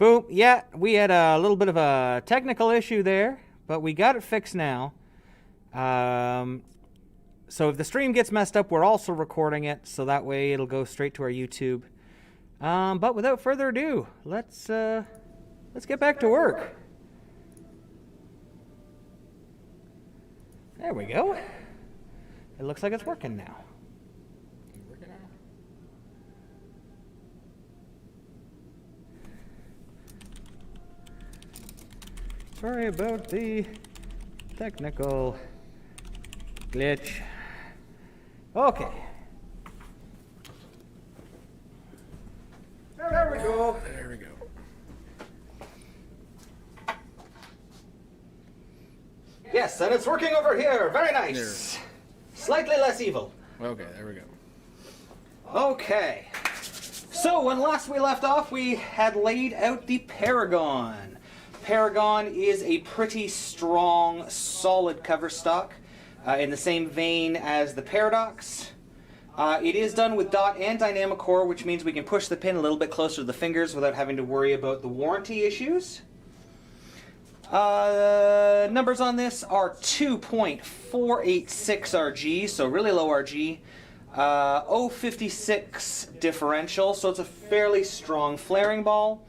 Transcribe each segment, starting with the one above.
Boom. Yeah, we had a little bit of a technical issue there, but we got it fixed now. So if the stream gets messed up, we're also recording it, so that way it'll go straight to our YouTube. But without further ado, let's get back to work. There we go. It looks like it's working now. Sorry about the technical glitch. Okay. There we go. There we go. Yes, and it's working over here. Very nice. There. Slightly less evil. Okay, there we go. Okay. So when last we left off, we had laid out the Paragon. Paragon is a pretty strong, solid cover stock in the same vein as the Paradox. It is done with dot and dynamic core, which means we can push the pin a little bit closer to the fingers without having to worry about the warranty issues. Numbers on this are 2.486 RG, so really low RG. 0.56 differential, so it's a fairly strong flaring ball.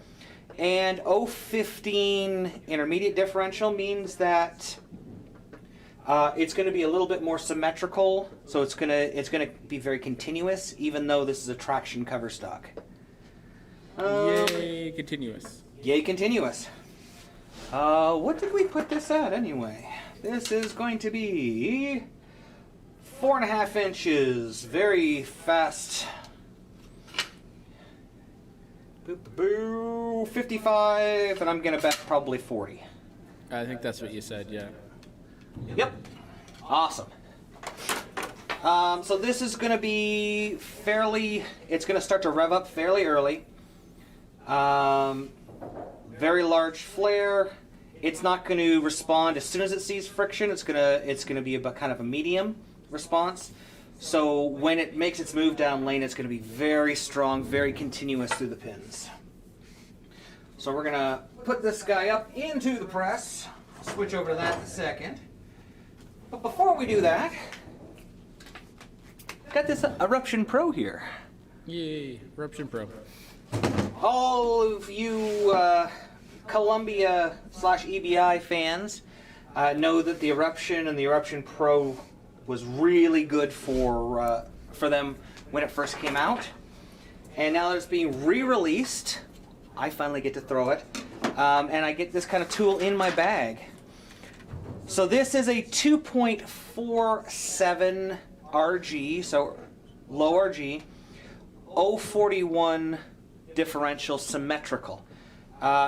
And 0.15 intermediate differential means that it's going to be a little bit more symmetrical, so it's going to be very continuous, even though this is a traction cover stock. Yay, continuous. Yay, continuous. What did we put this at anyway? This is going to be 4.5 inches, very fast. Boo, 55, and I'm gonna bet probably 40. I think that's what you said, yeah. Yep. Awesome. So this is gonna be it's gonna start to rev up fairly early. Very large flare. It's not going to respond as soon as it sees friction. It's gonna be about kind of a medium response. So when it makes its move down lane, it's going to be very strong, very continuous through the pins. So we're going to put this guy up into the press. Switch over to that in a second. But before we do that, got this Eruption Pro here. Yay, Eruption Pro. All of you Columbia/EBI fans know that the Eruption and the Eruption Pro was really good for them when it first came out. And now that it's being re-released, I finally get to throw it. And I get this kind of tool in my bag. So this is a 2.47 RG, so low RG, 0.41 differential symmetrical.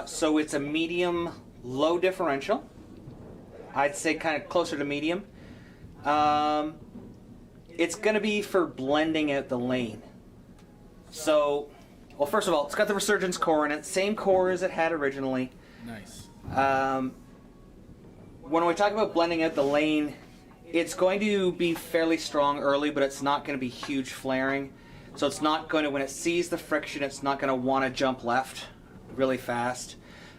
So it's a medium low differential. I'd say kind of closer to medium. It's going to be for blending out the lane. So, well, first of all, it's got the Resurgence core in it, same core as it had originally. Nice. When we talk about blending out the lane, it's going to be fairly strong early, but it's not going to be huge flaring. So it's not going to, when it sees the friction, it's not going to want to jump left really fast.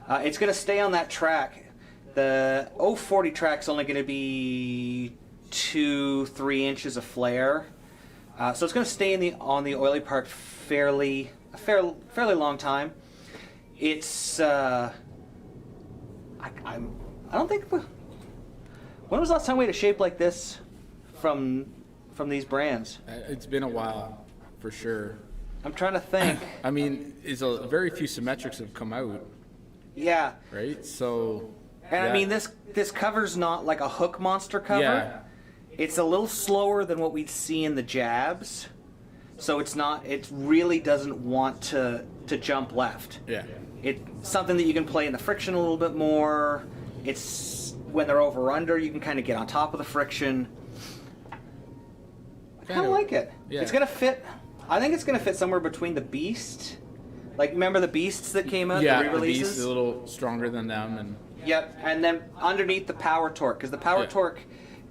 It's going to stay on that track. The 0.40 track's only going to be 2-3 inches of flare. So it's going to stay on the oily part a fairly long time. It's I don't think, when was the last time we had a shape like this from these brands? It's been a while, for sure. I'm trying to think. I mean, very few symmetrics have come out. Yeah. Right? So. And yeah. I mean, this cover's not like a hook monster cover. Yeah. It's a little slower than what we'd see in the jabs. So it really doesn't want to jump left. Yeah. It's something that you can play in the friction a little bit more. It's when they're over under, you can kind of get on top of the friction. I kind of like it. Yeah. It's going to fit. I think it's going to fit somewhere between the Beast. Like, remember the Beasts that came out? Yeah, the re-releases? the Beast is a little stronger than them. And yep, and then underneath the Power Torque, because the Power Torque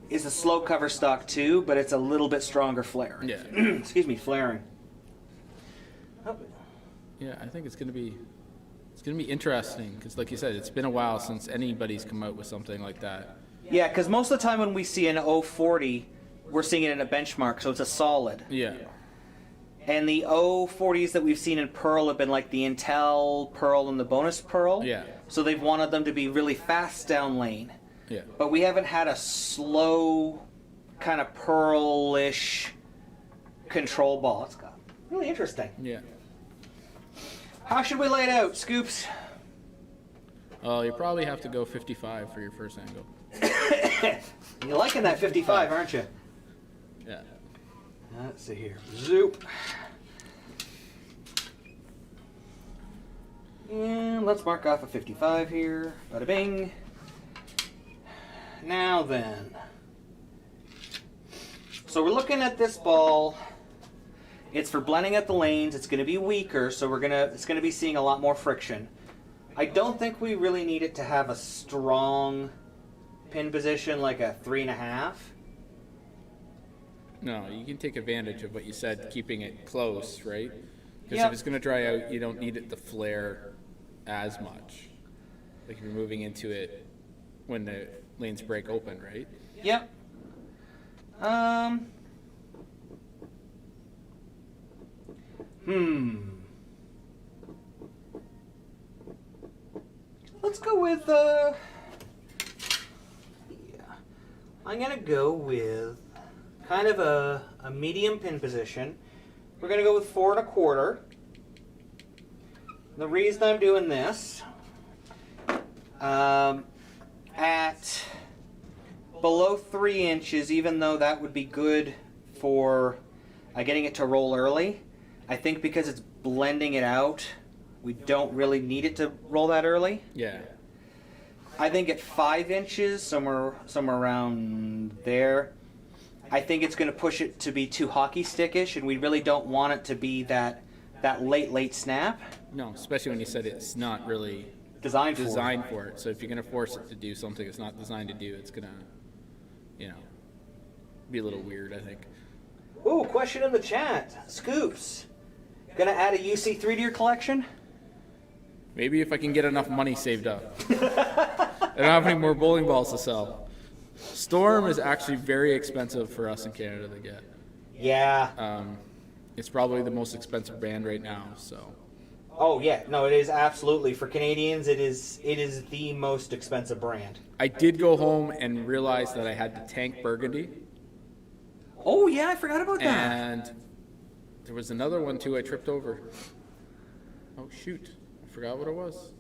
is a slow cover stock too, but it's a little bit stronger flare. Yeah. Excuse me, flaring. Yeah, I think it's going to be It's going to be interesting because, like you said, it's been a while since anybody's come out with something like that. Yeah, because most of the time when we see an 040, we're seeing it in a benchmark, so it's a solid. Yeah. And the 040s that we've seen in Pearl have been like the Intel Pearl and the bonus Pearl. Yeah. So they've wanted them to be really fast down lane. Yeah. But we haven't had a slow kind of Pearl-ish control ball. It's really interesting. Yeah. How should we lay it out, Scoops? Oh, you probably have to go 55 for your first angle. You're liking that 55, aren't you? Yeah. Let's see here. Zoop. And let's mark off a 55 here. Bada bing. Now then. So we're looking at this ball. It's for blending at the lanes. It's going to be weaker, so it's going to be seeing a lot more friction. I don't think we really need it to have a strong pin position like a 3.5. No, you can take advantage of what you said, keeping it close, right? Because Yep. if it's going to dry out, you don't need it to flare as much. Like if you're moving into it when the lanes break open, right? Yep. Let's go with, yeah. I'm going to go with kind of a medium pin position. We're going to go with 4 1/4. The reason I'm doing this, at below 3 inches, even though that would be good for getting it to roll early, I think because it's blending it out, we don't really need it to roll that early. Yeah. I think at 5 inches, somewhere around there, I think it's going to push it to be too hockey stickish, and we really don't want it to be that late snap. No, especially when you said it's not really Designed for it. So if you're going to force it to do something it's not designed to do, it's going to, be a little weird, I think. Ooh, question in the chat. Scoops, gonna add a UC3 to your collection? Maybe if I can get enough money saved up. I don't have any more bowling balls to sell. Storm is actually very expensive for us in Canada to get. Yeah. It's probably the most expensive brand right now, so. Oh yeah, no, it is absolutely. For Canadians, it is the most expensive brand. I did go home and realize that I had the tank burgundy. Oh yeah, I forgot about that. And there was another one too I tripped over. Oh shoot, I forgot what it was.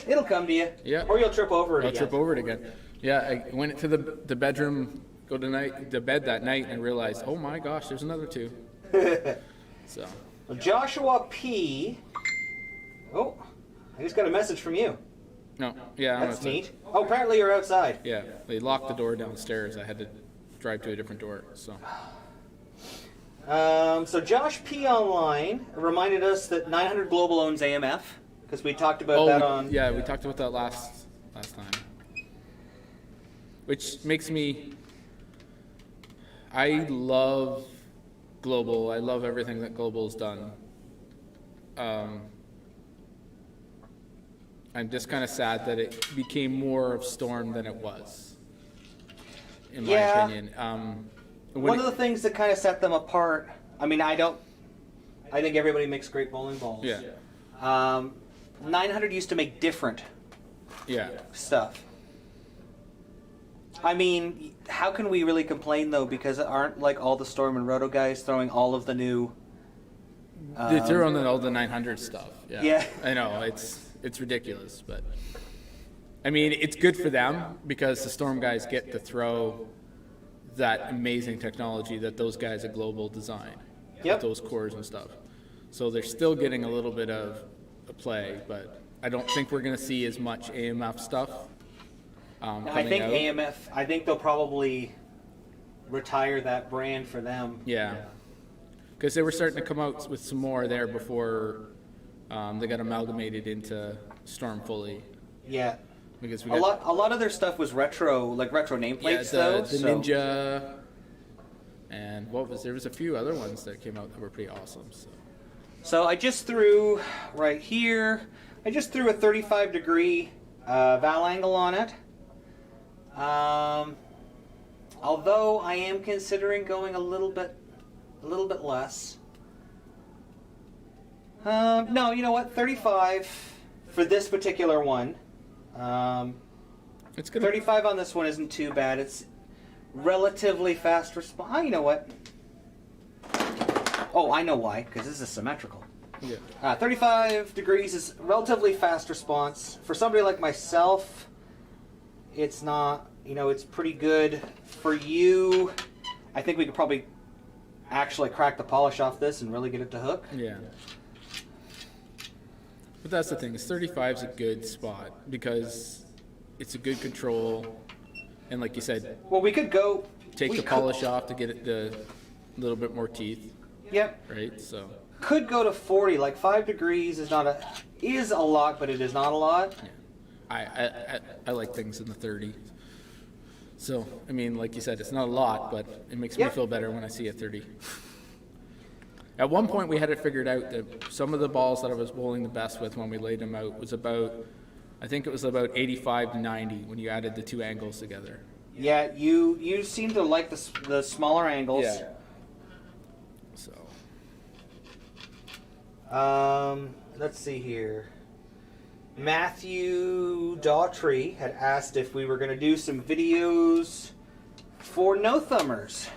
It'll come to you. Yeah. Or you'll trip over it I'll again. trip over it again. Yeah, I went to the bedroom, go to bed that night and realized, oh my gosh, there's another two. So. Well, Joshua P. Oh, I just got a message from you. No, yeah. That's neat. Oh, apparently you're outside. Yeah, they locked the door downstairs. I had to drive to a different door, so. So Josh P. online reminded us that 900 Global owns AMF, because we talked about that on... Yeah, we talked about that last time. Which makes me... I love Global. I love everything that Global's done. I'm just kind of sad that it became more of Storm than it was, in my opinion. One of the things that kind of set them apart, I think everybody makes great bowling balls. Yeah. 900 used to make different stuff. I mean, how can we really complain though? Because aren't like all the Storm and Roto guys throwing all of the new? They threw on all the 900 stuff. Yeah. Yeah. I know it's ridiculous, but I mean it's good for them because the Storm guys get to throw that amazing technology that those guys at Global design. Yep. With those cores and stuff. So they're still getting a little bit of a play, but I don't think we're going to see as much AMF stuff. I think out. AMF. I think they'll probably retire that brand for them. Yeah, because they were starting to come out with some more there before they got amalgamated into Storm fully. Yeah. Because we a got lot of their stuff was retro nameplates though. The Ninja, and there was a few other ones that came out that were pretty awesome. So I just threw right here. I just threw a 35-degree valve angle on it. Although I am considering going a little bit less. No, you know what? 35 for this particular one. It's good. 35 on this one isn't too bad. It's relatively fast response. Oh, you know what? Oh, I know why. Because this is symmetrical. Yeah. 35 degrees is relatively fast response. For somebody like myself, it's not, it's pretty good. For you, I think we could probably actually crack the polish off this and really get it to hook. Yeah. But that's the thing, is 35 is a good spot because it's a good control. And like you said, well, we could go... Take the polish off to get it a little bit more teeth. Yep. Right, so... Could go to 40. Like 5 degrees is a lot, but it is not a lot. Yeah. I like things in the 30s. So, I mean, like you said, it's not a lot, but it makes me feel better when I see a 30. At one point, we had it figured out that some of the balls that I was bowling the best with when we laid them out was about, I think it was about 85 to 90 when you added the two angles together. Yeah, you seem to like the smaller angles. Yeah. So. Let's see here. Matthew Daughtry had asked if we were going to do some videos for no-thumbers.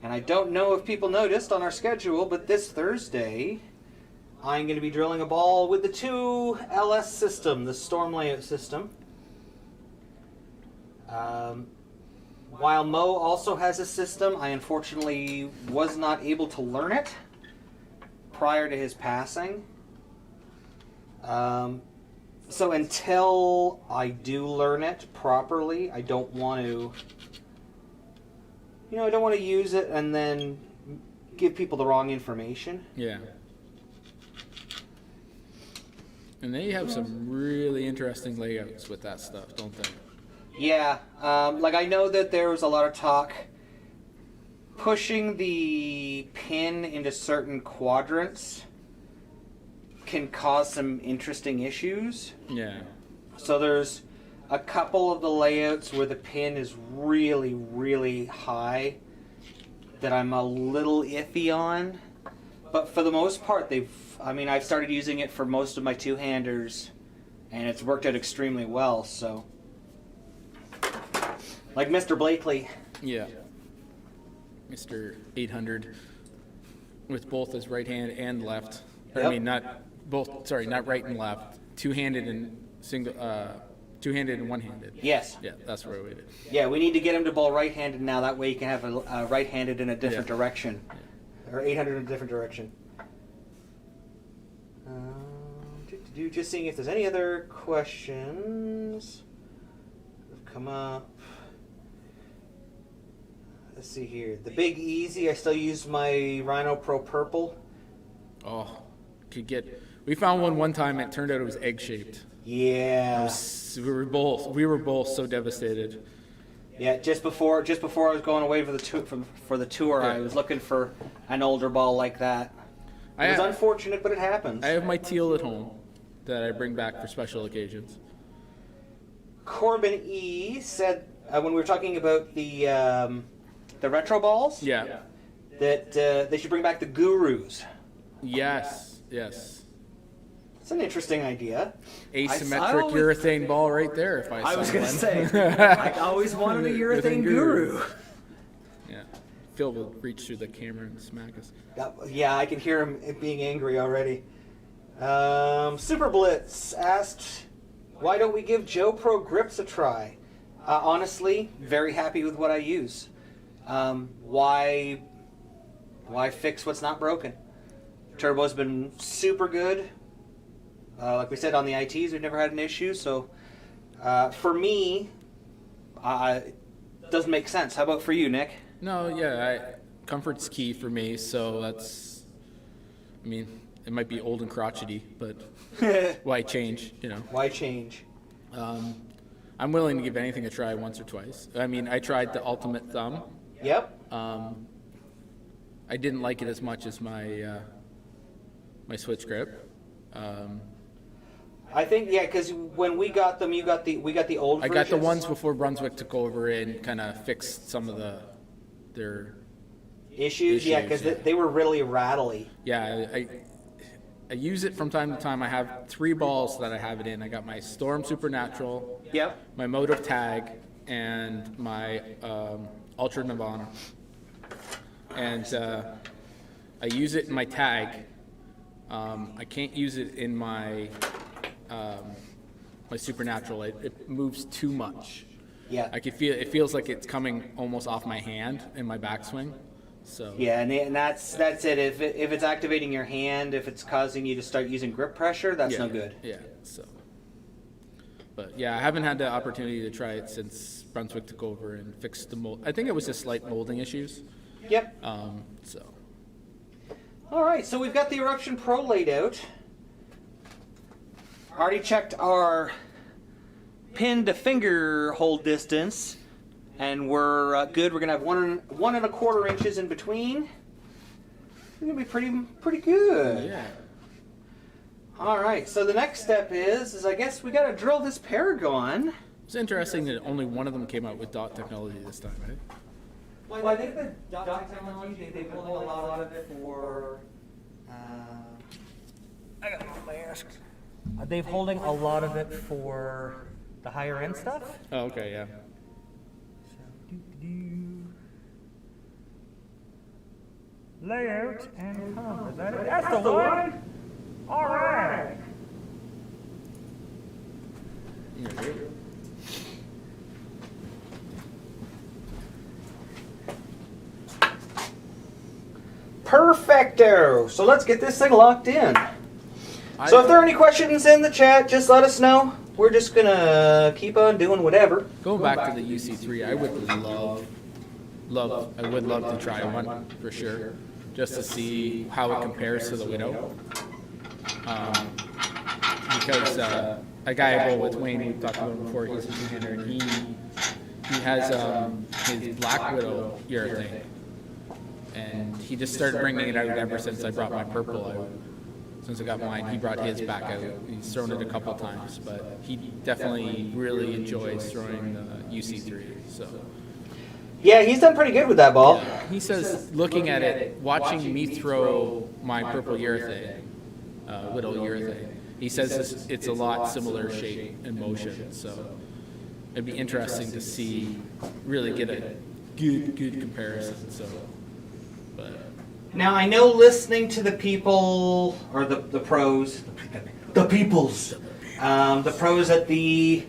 And I don't know if people noticed on our schedule, but this Thursday, I'm going to be drilling a ball with the 2LS system, the storm layout system. While Mo also has a system, I unfortunately was not able to learn it prior to his passing. So until I do learn it properly, I don't want to, I don't want to use it and then give people the wrong information. Yeah. And they have some really interesting layouts with that stuff, don't they? Yeah. Like I know that there was a lot of talk pushing the pin into certain quadrants can cause some interesting issues. Yeah. So there's a couple of the layouts where the pin is really, really high that I'm a little iffy on. But for the most part, I've started using it for most of my two-handers, and it's worked out extremely well, so. Like Mr. Blakely. Yeah. Mr. 800 with both his right hand and left. Yep. I mean, not right and left. Two-handed and two-handed and one-handed. Yes. Yeah, that's where we did. Yeah, we need to get him to bowl right-handed now. That way you can have a right-handed in a different direction. Yeah. Or 800 in a different direction. Just seeing if there's any other questions that have come up. Let's see here. The Big Easy, I still use my Rhino Pro Purple. Oh, we found one time, and it turned out it was egg-shaped. Yeah. We were both so devastated. Yeah, just before I was going away for the tour, I was looking for an older ball like that. It was unfortunate, but it happens. I have my teal at home that I bring back for special occasions. Corbin E said when we were talking about the retro balls, Yeah. that they should bring back the Gurus. Yes. It's an interesting idea. Asymmetric urethane ball right there. If I was saw going one. to say, I always wanted a urethane Guru. Yeah. Phil will reach through the camera and smack us. Yeah, I can hear him being angry already. Super Blitz asked, why don't we give Joe Pro grips a try? Honestly, very happy with what I use. Why fix what's not broken? Turbo's been super good. Like we said, on the ITs, we've never had an issue. So, for me, it doesn't make sense. How about for you, Nick? No, yeah, comfort's key for me. So it might be old and crotchety, but why change? Why change? I'm willing to give anything a try once or twice. I tried the Ultimate Thumb. Yep. I didn't like it as much as my my switch grip. I think, yeah, because when we got them, we got the old I versions. got the ones before Brunswick took over and kind of fixed some of their issues, yeah, because they were really rattly. Yeah, I use it from time to time. I have 3 balls that I have it in. I got my Storm Supernatural, Yep. my Motive Tag, and my Ultra Nirvana. And I use it in my tag. I can't use it in my my Supernatural. It moves too much. Yeah. I can feel it feels like it's coming almost off my hand in my backswing. So Yeah, and that's it. If it's activating your hand, if it's causing you to start using grip pressure, that's no good. Yeah. So, but yeah, I haven't had the opportunity to try it since Brunswick took over and fixed the mold. I think it was just slight molding issues. Yep. So. All right, so we've got the Eruption Pro laid out. Already checked our pin to finger hold distance, and we're good. We're gonna have 1.25 inches in between. It's gonna be pretty good. Yeah. All right, so the next step is I guess we gotta drill this Paragon. It's interesting that only one of them came out with dot technology this time, right? Well, I think the dot technology, they've been holding a lot of it for. I got my mask. They've holding a lot of it for the higher end stuff. Oh, okay, yeah. Layout and color. That's the one. All right. Perfecto. So let's get this thing locked in. So if there are any questions in the chat, just let us know. We're just gonna keep on doing whatever. Going back to the UC3, I would love to try one for sure, just to see how it compares to the Widow. Because a guy I bowl with, Wayne, we talked about him before, he's a two-hander, and he has his Black Widow urethane, and he just started bringing it out ever since I brought my purple out. Since I got mine, he brought his back out. He's thrown it a couple times, but he definitely really enjoys throwing the UC3. So Yeah, he's done pretty good with that ball. he says, looking at it, watching me throw my purple urethane, Widow urethane, he says it's a lot similar shape and motion. So it'd be interesting to see, really get a good comparison. So, but. Now I know listening to the people or the pros, the peoples, the pros at the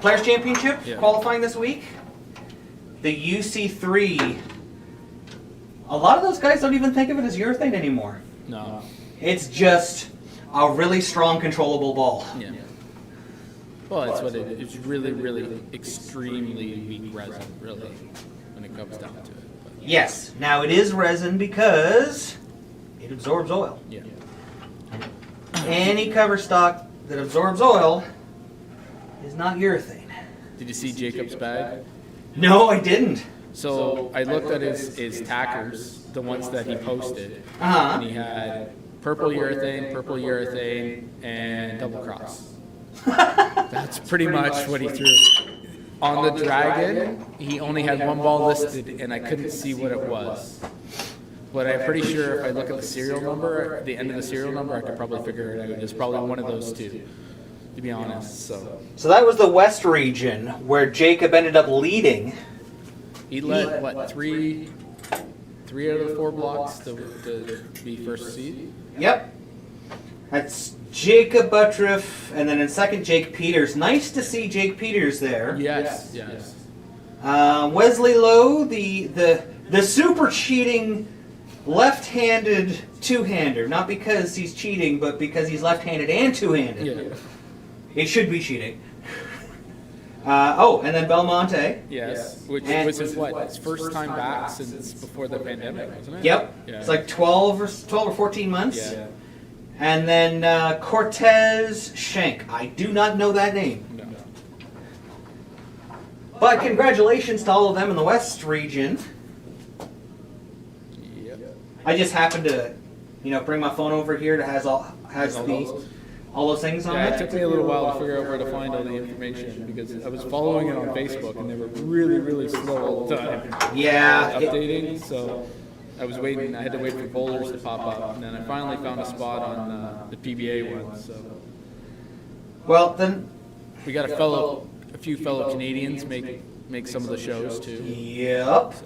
Players Championship qualifying this week, the UC3. A lot of those guys don't even think of it as urethane anymore. No. It's just a really strong, controllable ball. Yeah. Well, that's what it is. It's really extremely weak resin, really, when it comes down to it. But Yes. Now it is resin because it absorbs oil. yeah. Any cover stock that absorbs oil is not urethane. Did you see Jacob's bag? No, I didn't. So I looked at his tackers, the ones that he posted, Uh-huh. and he had purple urethane, and double cross. That's pretty much what he threw. On the Dragon, he only had one ball listed, and I couldn't see what it was. But I'm pretty sure if I look at the serial number, the end of the serial number, I could probably figure it out. It's probably one of those two, to be honest. So that was the West region where Jacob ended up leading. He led, what, three out of the 4 blocks to be first seed? Yep. That's Jacob Buttriff, and then in second, Jake Peters. Nice to see Jake Peters there. Yes. Wesley Lowe, the super cheating left-handed two-hander. Not because he's cheating, but because he's left-handed and two-handed. Yeah. It should be cheating. And then Belmonte. Yes. Which was his first time back since before the pandemic, wasn't it? Yep. Yeah. It's like 12 or 14 months. Yeah. And then Cortez Schenk. I do not know that name. No. But congratulations to all of them in the West region. Yep. I just happened to, bring my phone over here that has all all those things on Yeah, it? it took me a little while to figure out where to find all the information because I was following it on Facebook and they were really, really slow all the time. Yeah. Updating, so I was waiting. I had to wait for bowlers to pop up, and then I finally found a spot on the PBA one. So Well, then, we got a few fellow Canadians make some of the shows too. yep. So.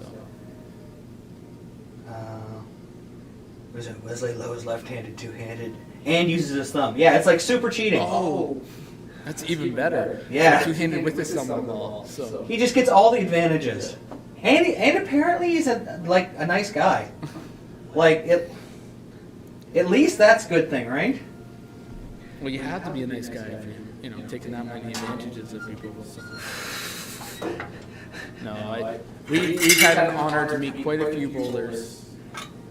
Was it Wesley Lowe's left-handed, two-handed, and uses his thumb? Yeah, it's like super cheating. Oh, that's even better. Yeah. Two-handed with his thumb on the ball. So He just gets all the advantages, and apparently he's a nice guy. Like at least that's a good thing, right? well, you have to be a nice guy if you're taking that many advantages of people. So. No, we've had an honor to meet quite a few bowlers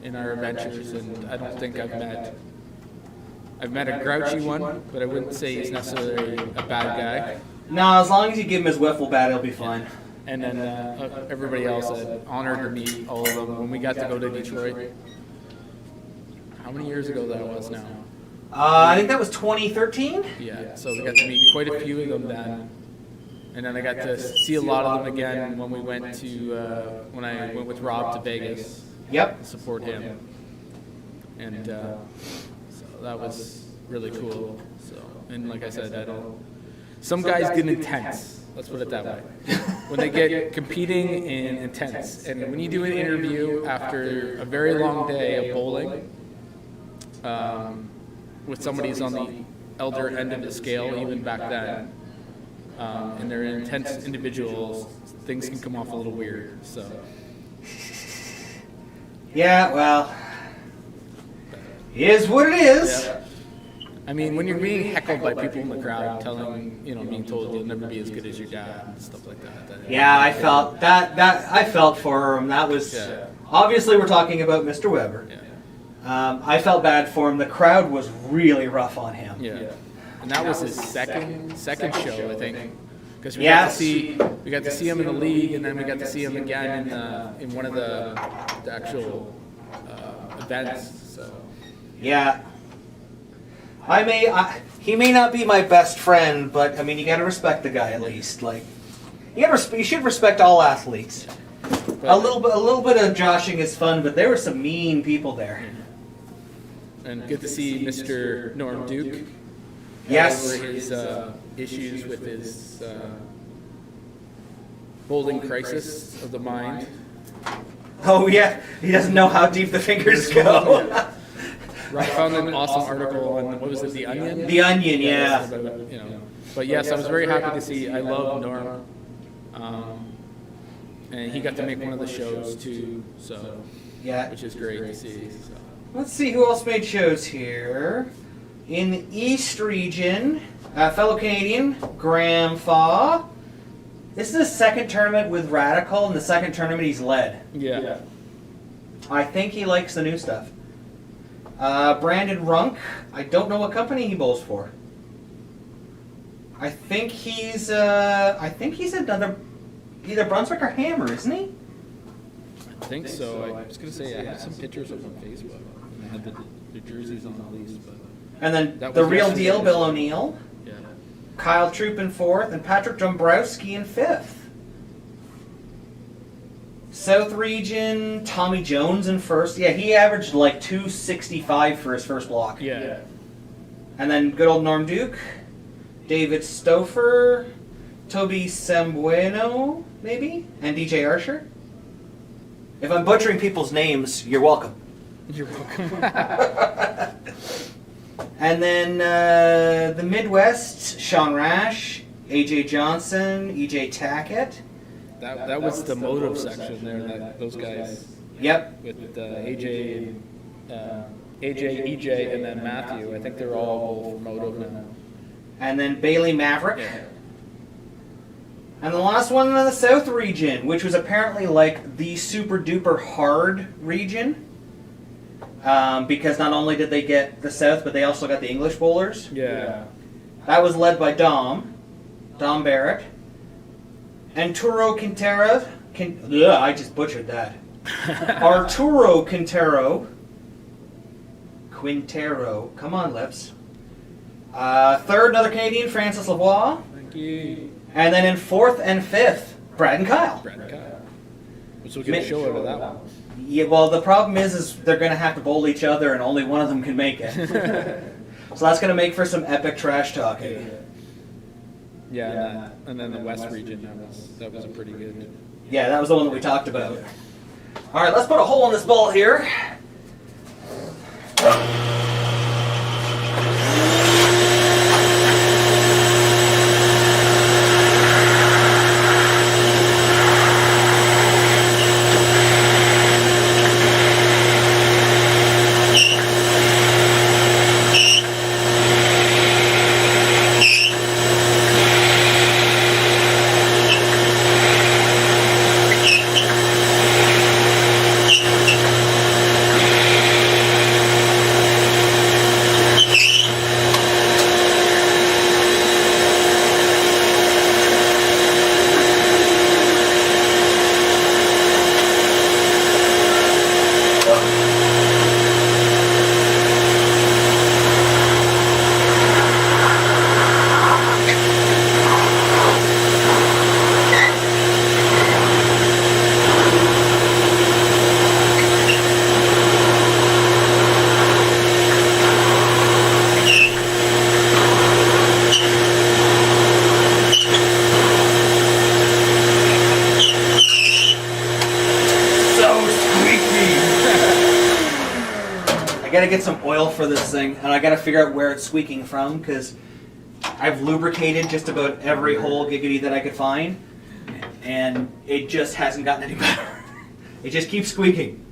in our adventures, and I don't think I've met a grouchy one, but I wouldn't say he's necessarily a bad guy. No, as long as you give him his wiffle bat, he'll be fine. And then everybody else, honored to meet all of them when we got to go to Detroit. How many years ago that was now? I think that was 2013. Yeah, so we got to meet quite a few of them then. And then I got to see a lot of them again when we went to when I went with Rob to Vegas. Yep. To support him, and so that was really cool. So, and like I said, some guys get intense. Let's put it that way. When they get competing and intense, and when you do an interview after a very long day of bowling, with somebody who's on the elder end of the scale, even back then, and they're intense individuals, things can come off a little weird. So. Yeah, well, it is what it is. Yeah. I mean, when you're being heckled by people in the crowd, being told you'll never be as good as your dad and stuff like that. Yeah, I felt that I felt for him. That was obviously we're talking about Mr. Weber. Yeah. I felt bad for him. The crowd was really rough on him. Yeah. And that was his second show, I think. Because we got to see him in the league, and then we got to see him again in one of the actual events. So. Yeah. He may not be my best friend, but I mean, you got to respect the guy at least. Like, you should respect all athletes. A little bit of joshing is fun, but there were some mean people there. And good to see Mr. Norm Duke. Yes. Over his issues with his bowling crisis of the mind. Oh yeah, he doesn't know how deep the fingers go. I found an awesome article on, what was it, The Onion? The Onion, yeah. But yes, I was very happy to see. I love Norm, and he got to make one of the shows too. So Yeah. which is great to see. So. Let's see who else made shows here. In the East region, fellow Canadian, Graham Faw. This is his second tournament with Radical, and the second tournament he's led. Yeah. I think he likes the new stuff. Brandon Runk, I don't know what company he bowls for. I think he's another, either Brunswick or Hammer, isn't he? I think so. I was going to say, I had some pictures of him on Facebook. And I had the jerseys on the lease. But And then That the was real yesterday. deal, Bill O'Neill. yeah. Kyle Troop in fourth, and Patrick Dombrowski in fifth. South region, Tommy Jones in first. Yeah, he averaged like 265 for his first block. Yeah. And then good old Norm Duke, David Stouffer, Toby Sembueno, maybe, and DJ Archer. If I'm butchering people's names, you're welcome. You're welcome. And then the Midwest, Sean Rash, AJ Johnson, EJ Tackett. That was the motive section there. Those guys. Yep. With AJ, EJ, and then Matthew. I think they're all for motive now. And then Bailey Maverick. Yeah. And the last one in the South region, which was apparently like the super duper hard region. Because not only did they get the South, but they also got the English bowlers. Yeah. That was led by Dom Barrett. Arturo Quintero. I just butchered that. Arturo Quintero. Come on, lips. Third, another Canadian, Francis Lavoie. Thank you. And then in fourth and fifth, Brad and Kyle. Brad and Kyle. Which will get a show out of that one. Yeah, well, the problem is they're going to have to bowl each other, and only one of them can make it. So that's going to make for some epic trash talking. Yeah, and then the West region, that was a pretty good. Yeah, that was the one that we talked about. All right, let's put a hole in this ball here. I gotta get some oil for this thing, and I gotta figure out where it's squeaking from, because I've lubricated just about every hole giggity that I could find, and it just hasn't gotten any better. It just keeps squeaking.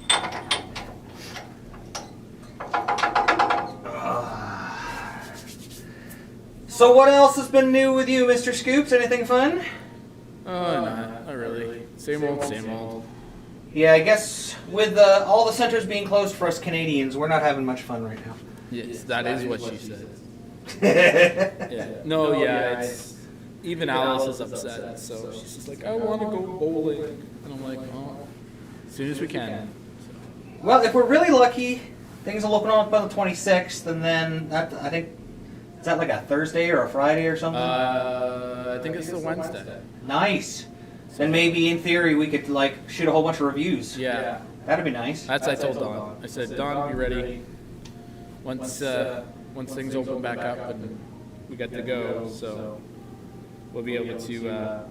So what else has been new with you, Mr. Scoops? Anything fun? Oh, no, not really. Same old, same old. Yeah, I guess with all the centers being closed for us Canadians, we're not having much fun right now. Yes, that is what she said. Yeah. No, yeah, it's even Alice is upset, so she's just like, I want to go bowling, and I'm like, oh, as soon as we can. Well, if we're really lucky, things will open up on the 26th, and then that, I think, is that like a Thursday or a Friday or something? I think it's the Wednesday. Nice. Then maybe in theory we could like shoot a whole bunch of reviews. Yeah. That'd be nice. That's I told Don. I said, Don, be ready once things open back up and we get to go. So we'll be able to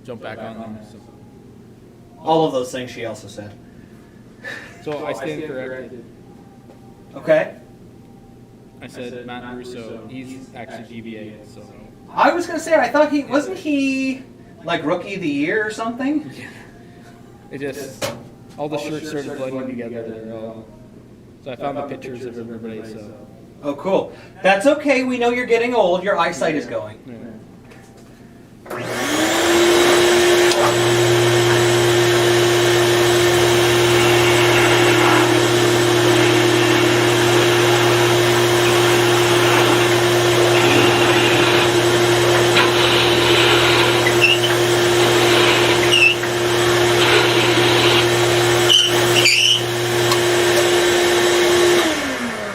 jump back on them. So. All of those things she also said. So I stand corrected. Okay. I said Matt Russo. He's actually GBA. So. I was gonna say I thought wasn't he like Rookie of the Year or something? Yeah. It just all the shirts started blending together. So I found the pictures of everybody. So. Oh, cool. That's okay. We know you're getting old. Your eyesight is going. Yeah.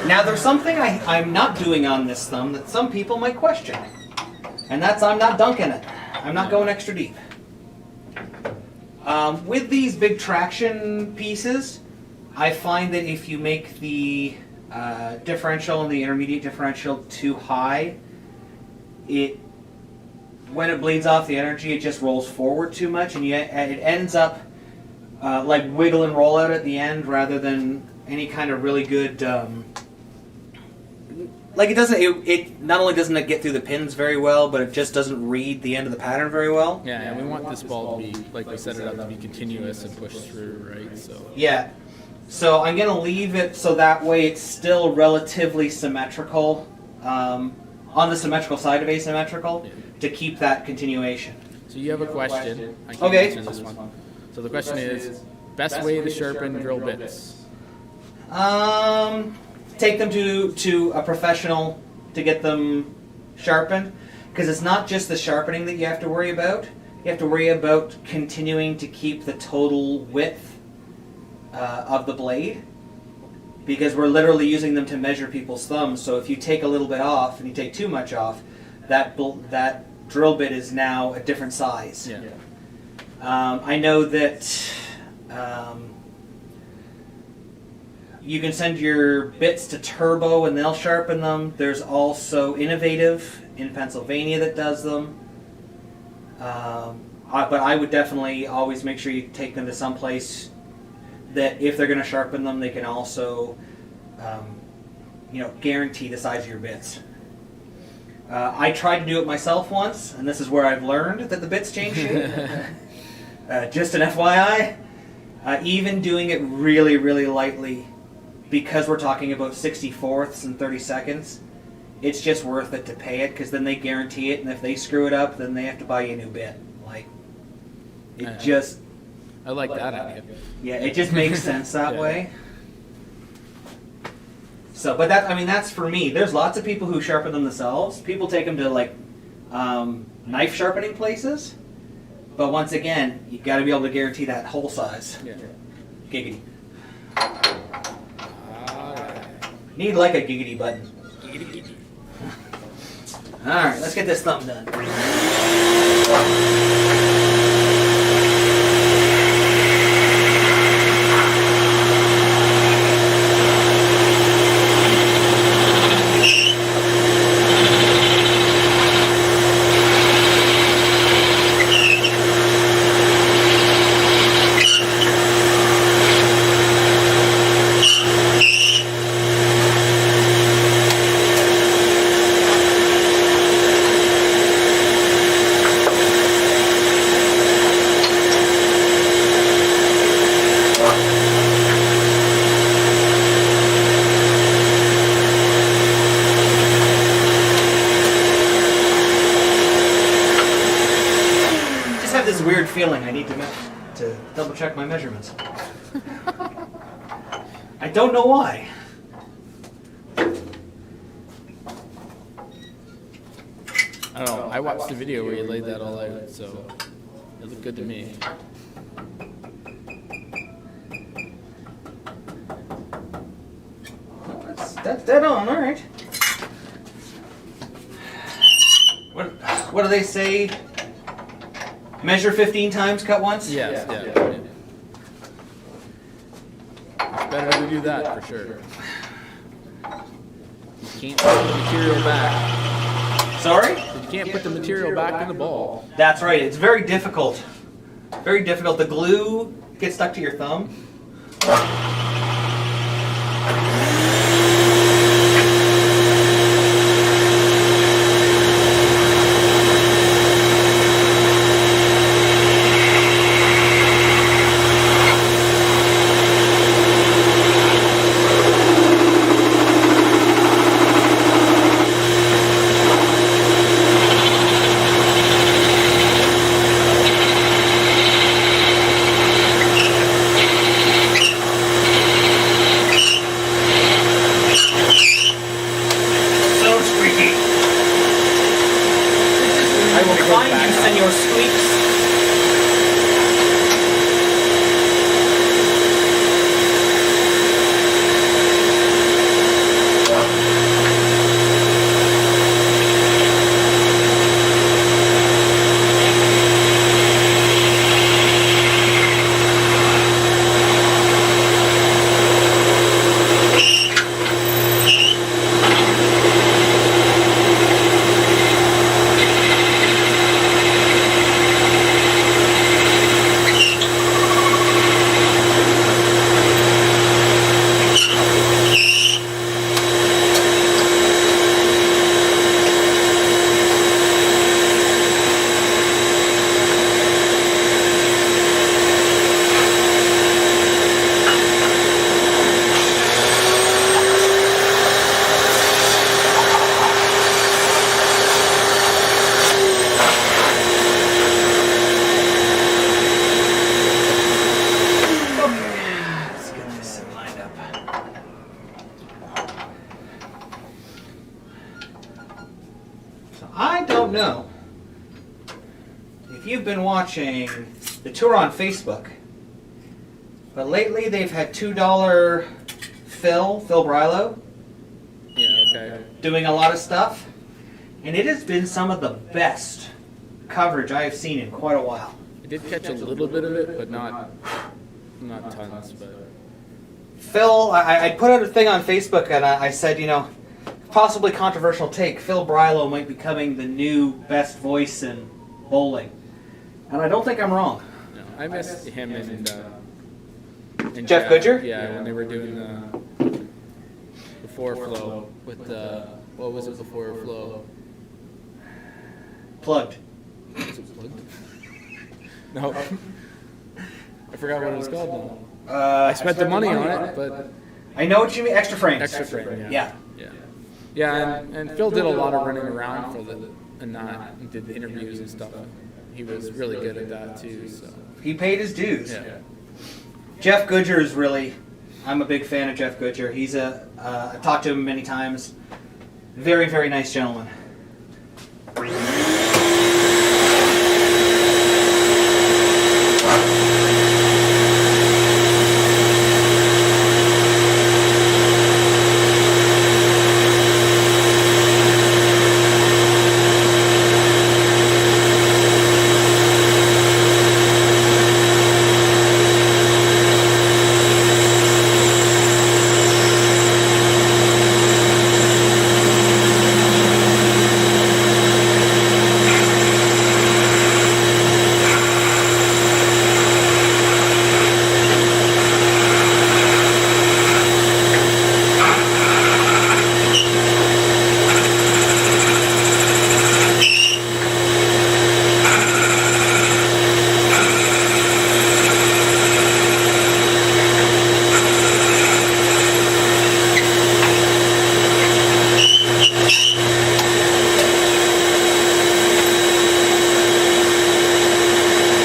Now there's something I'm not doing on this thumb that some people might question. And that's I'm not dunking it. I'm not going extra deep. With these big traction pieces, I find that if you make the differential and the intermediate differential too high, when it bleeds off the energy, it just rolls forward too much, and it ends up like wiggle and roll out at the end rather than any kind of really good. Like it doesn't. It not only doesn't it get through the pins very well, but it just doesn't read the end of the pattern very well. Yeah, and we want this ball to be, like we set it up, to be continuous and push through, right? So. Yeah. So I'm gonna leave it so that way it's still relatively symmetrical, on the symmetrical side of asymmetrical, to keep that continuation. So you have a question. I can't Okay. answer this one. So the question is, best way to sharpen drill bits? Take them to a professional to get them sharpened, because it's not just the sharpening that you have to worry about. You have to worry about continuing to keep the total width of the blade. because we're literally using them to measure people's thumbs. So if you take a little bit off and you take too much off, that drill bit is now a different size. Yeah. I know that you can send your bits to Turbo and they'll sharpen them. There's also Innovative in Pennsylvania that does them. But I would definitely always make sure you take them to some place that if they're going to sharpen them, they can also guarantee the size of your bits. I tried to do it myself once, and this is where I've learned that the bits change shape. Just an FYI, even doing it really, really lightly, because we're talking about 64ths and 32nds, it's just worth it to pay it, because then they guarantee it, and if they screw it up, then they have to buy you a new bit. Like, it just... I like that idea. Yeah, it just makes sense that Yeah. way. So, but that's for me. There's lots of people who sharpen them themselves. People take them to like knife sharpening places. But once again, you got to be able to guarantee that hole size. Yeah. Giggity. Need like a giggity button. All right, let's get this thumb done. Weird feeling I need to double check my measurements. I don't know why. I don't know. I watched the video where you laid that all out, so it looked good to me. That's dead on. All right. What do they say? Measure 15 times, cut once? Yeah. It's better to do that for sure. You can't put the material back. Sorry? You can't put the material back in the ball. That's right. It's very difficult. Very difficult. The glue gets stuck to your thumb. know if you've been watching the tour on Facebook, but lately they've had $2 Phil Brylow, Yeah, okay. doing a lot of stuff. And it has been some of the best coverage I have seen in quite a while. I did catch a little bit of it, but not tons. But Phil, I put out a thing on Facebook and I said, you know, possibly controversial take, Phil Brylow might be becoming the new best voice in bowling. And I don't think I'm wrong. no, I missed him and Jeff Goodger? Yeah, when they were doing before flow with what was it before flow? Plugged. Was it plugged? No. I forgot what it was called now. I spent the money on it, but I know what you mean. Extra frames. extra frame. Yeah. Yeah, and Phil did a lot of running around for and did the interviews and stuff. He was really good at that too. So He paid his dues. yeah. Jeff Goodger is really, I'm a big fan of Jeff Goodger. He's I've talked to him many times. Very, very nice gentleman.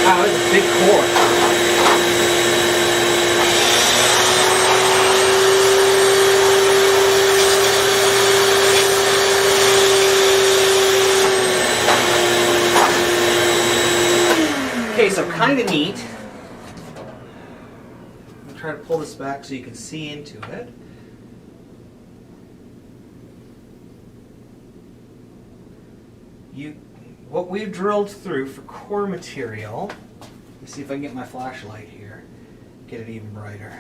Wow, that's a big core. Okay, so kind of neat. I'll try to pull this back so you can see into it. What we've drilled through for core material. Let me see if I can get my flashlight here. Get it even brighter.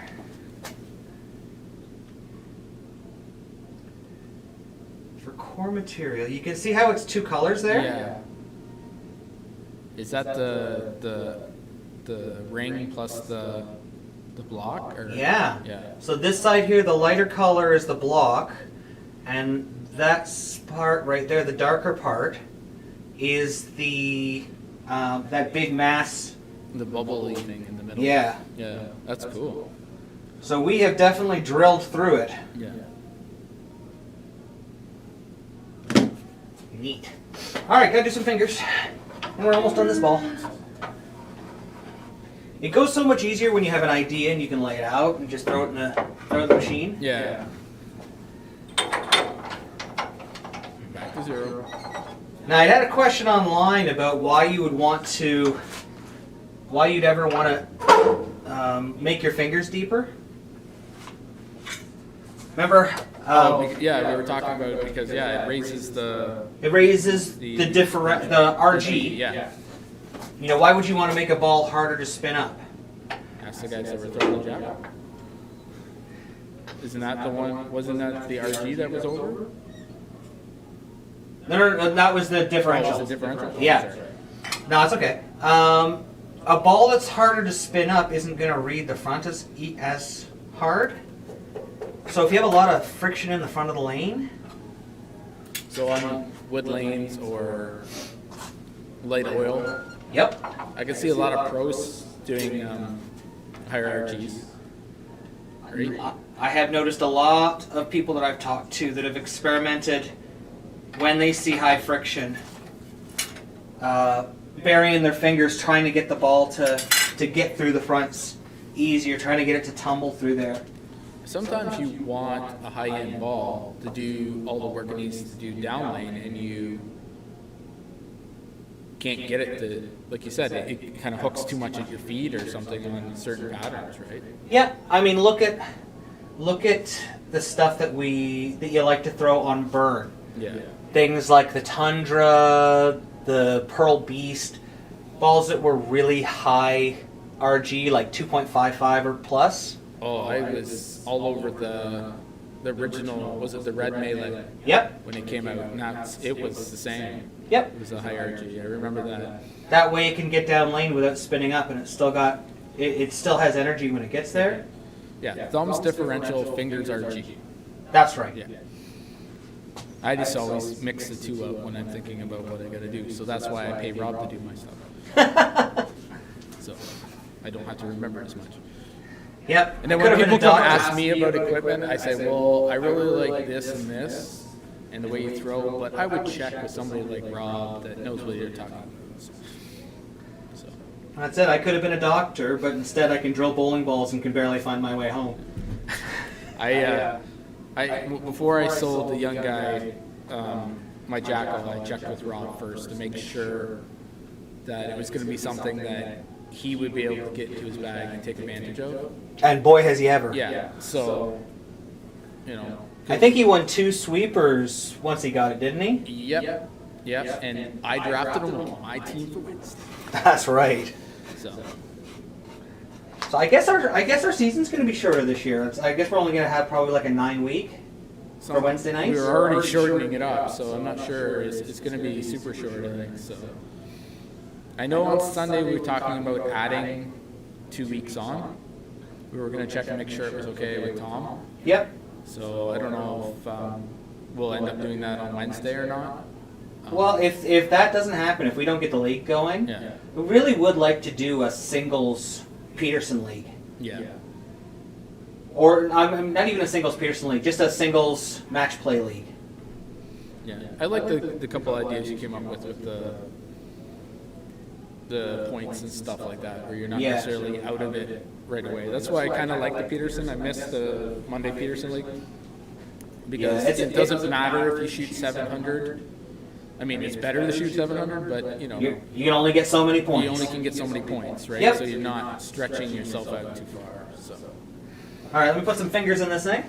For core material, you can see how it's two colors there? Yeah. Is that the ring plus the block? Or? Yeah. Yeah. So this side here, the lighter color is the block, and that part right there, the darker part, is the that big mass. The bubbly thing in the middle. Yeah. Yeah, that's cool. So we have definitely drilled through it. Yeah. Neat. All right, gotta do some fingers, and we're almost done this ball. It goes so much easier when you have an idea and you can lay it out and just throw it in the machine. Yeah. Back to zero. Now, I had a question online about why you'd ever want to make your fingers deeper. Remember? Yeah, we were talking about it because it raises the It raises the RG. Yeah. You know, why would you want to make a ball harder to spin up? Ask the guys that were throwing the jab. Isn't that the one? Wasn't that the RG that was over? No, that was the differential. Oh, was it differential? Yeah. Sorry. No, it's okay. A ball that's harder to spin up isn't going to read the front as hard. So if you have a lot of friction in the front of the lane, So on wood lanes or light oil, yep. I can see a lot of pros doing higher RGs. Right? I have noticed a lot of people that I've talked to that have experimented when they see high friction, burying their fingers, trying to get the ball to get through the fronts easier, trying to get it to tumble through there. Sometimes you want a high-end ball to do all the work it needs to do down lane, and you can't get it to, like you said, it kind of hooks too much at your feet or something on certain patterns, right? Yeah, I mean, look at look at the stuff that you like to throw on burn. Yeah. Things like the Tundra, the Pearl Beast, balls that were really high RG, like 2.55 or plus. Oh, I was all over the original, was it the Red Melee? Yep. When it came out, and it was the same. Yep. It was a high RG, I remember that. That way it can get down lane without spinning up, and it still has energy when it gets there. Yeah, thumbs differential, fingers RG. That's right. Yeah. I just always mix the two up when I'm thinking about what I gotta do, so that's why I pay Rob to do my stuff. So I don't have to remember as much. Yep. And then when people come ask me about equipment, I say, well, I really like this and the way you throw, but I would check with somebody like Rob that knows what you're talking about. So. That's it. I could have been a doctor, but instead I can drill bowling balls and can barely find my way home. Before I sold the young guy my Jackal, I checked with Rob first to make sure that it was going to be something that he would be able to get into his bag and take advantage of. And boy, has he ever. Yeah, so, I think he won 2 sweepers once he got it, didn't he? Yep. And I drafted him on my team for Wednesday. That's right. So I guess our season's going to be shorter this year. I guess we're only going to have probably like a 9-week for Wednesday nights. We were already shortening it up, so I'm not sure it's going to be super short, I think. So I know on Sunday we were talking about adding 2 weeks on. We were going to check and make sure it was okay with Tom. Yep. So I don't know if we'll end up doing that on Wednesday or not. Well, if that doesn't happen, if we don't get the league going, yeah. we really would like to do a singles Peterson league. Yeah. Or I'm not even a singles Peterson league, just a singles match play league. Yeah. I like the couple ideas you came up with the points and stuff like that, where you're not necessarily out of it right away. That's why I kind of like the Peterson. I miss the Monday Peterson league because it doesn't matter if you shoot 700. I mean, it's better to shoot 700, but you can only get so many points. You only can get so many points, right? Yep. So you're not stretching yourself out too far. So. All right, let me put some fingers in this thing.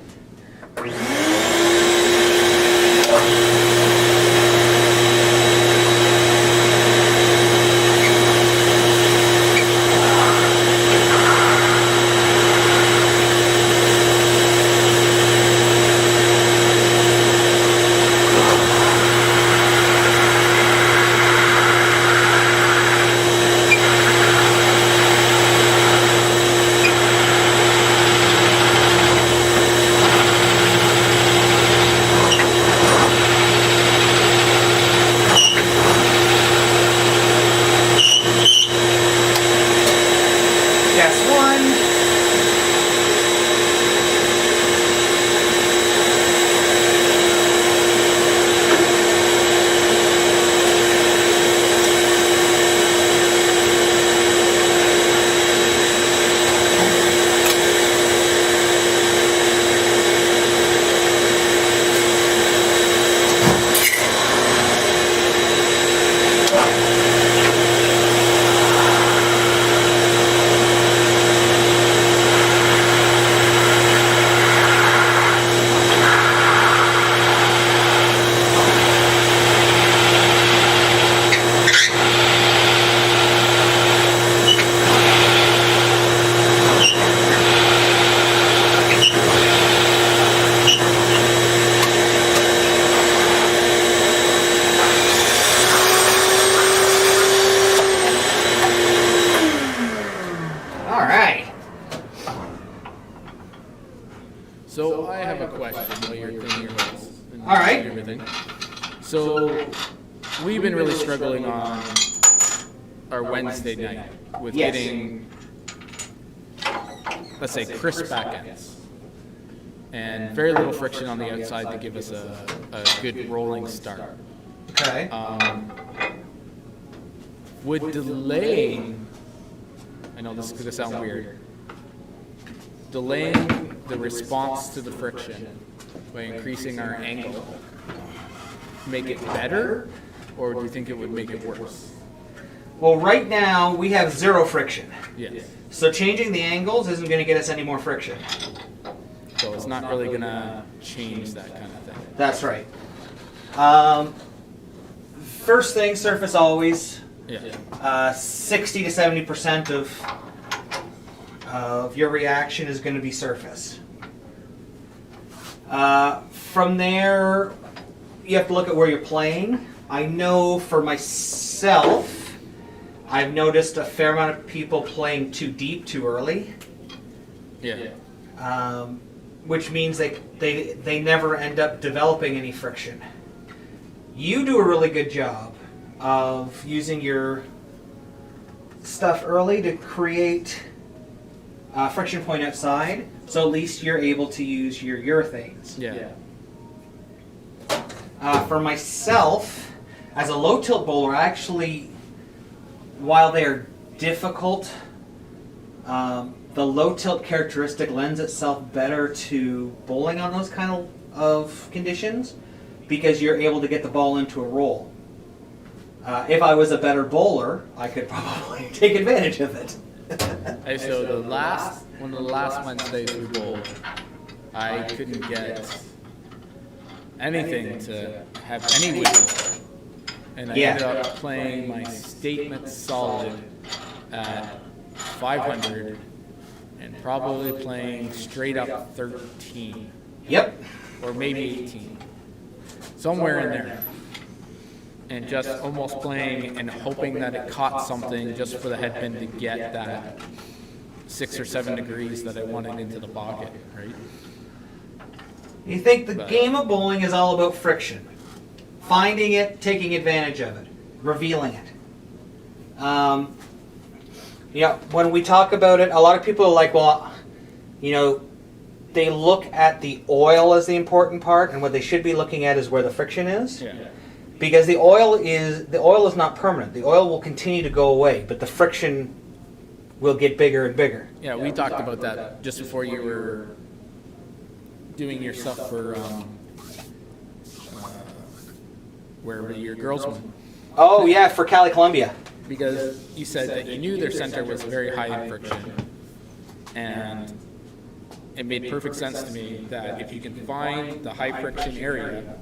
So I have a question while you're thinking about this. All right. Everything. So we've been really struggling on our Wednesday night with getting, let's say, crisp back ends. And very little friction on the outside to give us a good rolling start. Okay. Would delaying, I know this is going to sound weird, delaying the response to the friction by increasing our angle make it better, or do you think it would make it worse? Well, right now we have 0 friction. Yes. So changing the angles isn't going to get us any more friction. it's not really going to change that kind of thing. That's right. First thing, surface always. Yeah. 60 to 70% of your reaction is going to be surface. From there, you have to look at where you're playing. I know for myself, I've noticed a fair amount of people playing too deep too early. Yeah. Which means they never end up developing any friction. You do a really good job of using your stuff early to create a friction point outside, so at least you're able to use your urethanes. Yeah. For myself, as a low tilt bowler, actually, while they are difficult, the low tilt characteristic lends itself better to bowling on those kind of conditions, because you're able to get the ball into a roll. If I was a better bowler, I could probably take advantage of it. Hey, so one of the last Wednesdays we bowled, I couldn't get anything to have any wiggle. And I ended up playing my statement solid at 500 and probably playing straight up 13. Yep. Or maybe 18. Somewhere in there. And just almost playing and hoping that it caught something just for the headpin to get that 6 or 7 degrees that I wanted into the pocket, right? You think the game of bowling is all about friction. Finding it, taking advantage of it, revealing it. When we talk about it, a lot of people are like, well, they look at the oil as the important part, and what they should be looking at is where the friction is. Yeah. Because the oil is not permanent. The oil will continue to go away, but the friction will get bigger and bigger. Yeah, we talked about that just before you were doing your stuff for wherever your girls went. Oh yeah, for Cali, Columbia. Because you said that you knew their center was very high in friction, and it made perfect sense to me that if you can find the high friction area,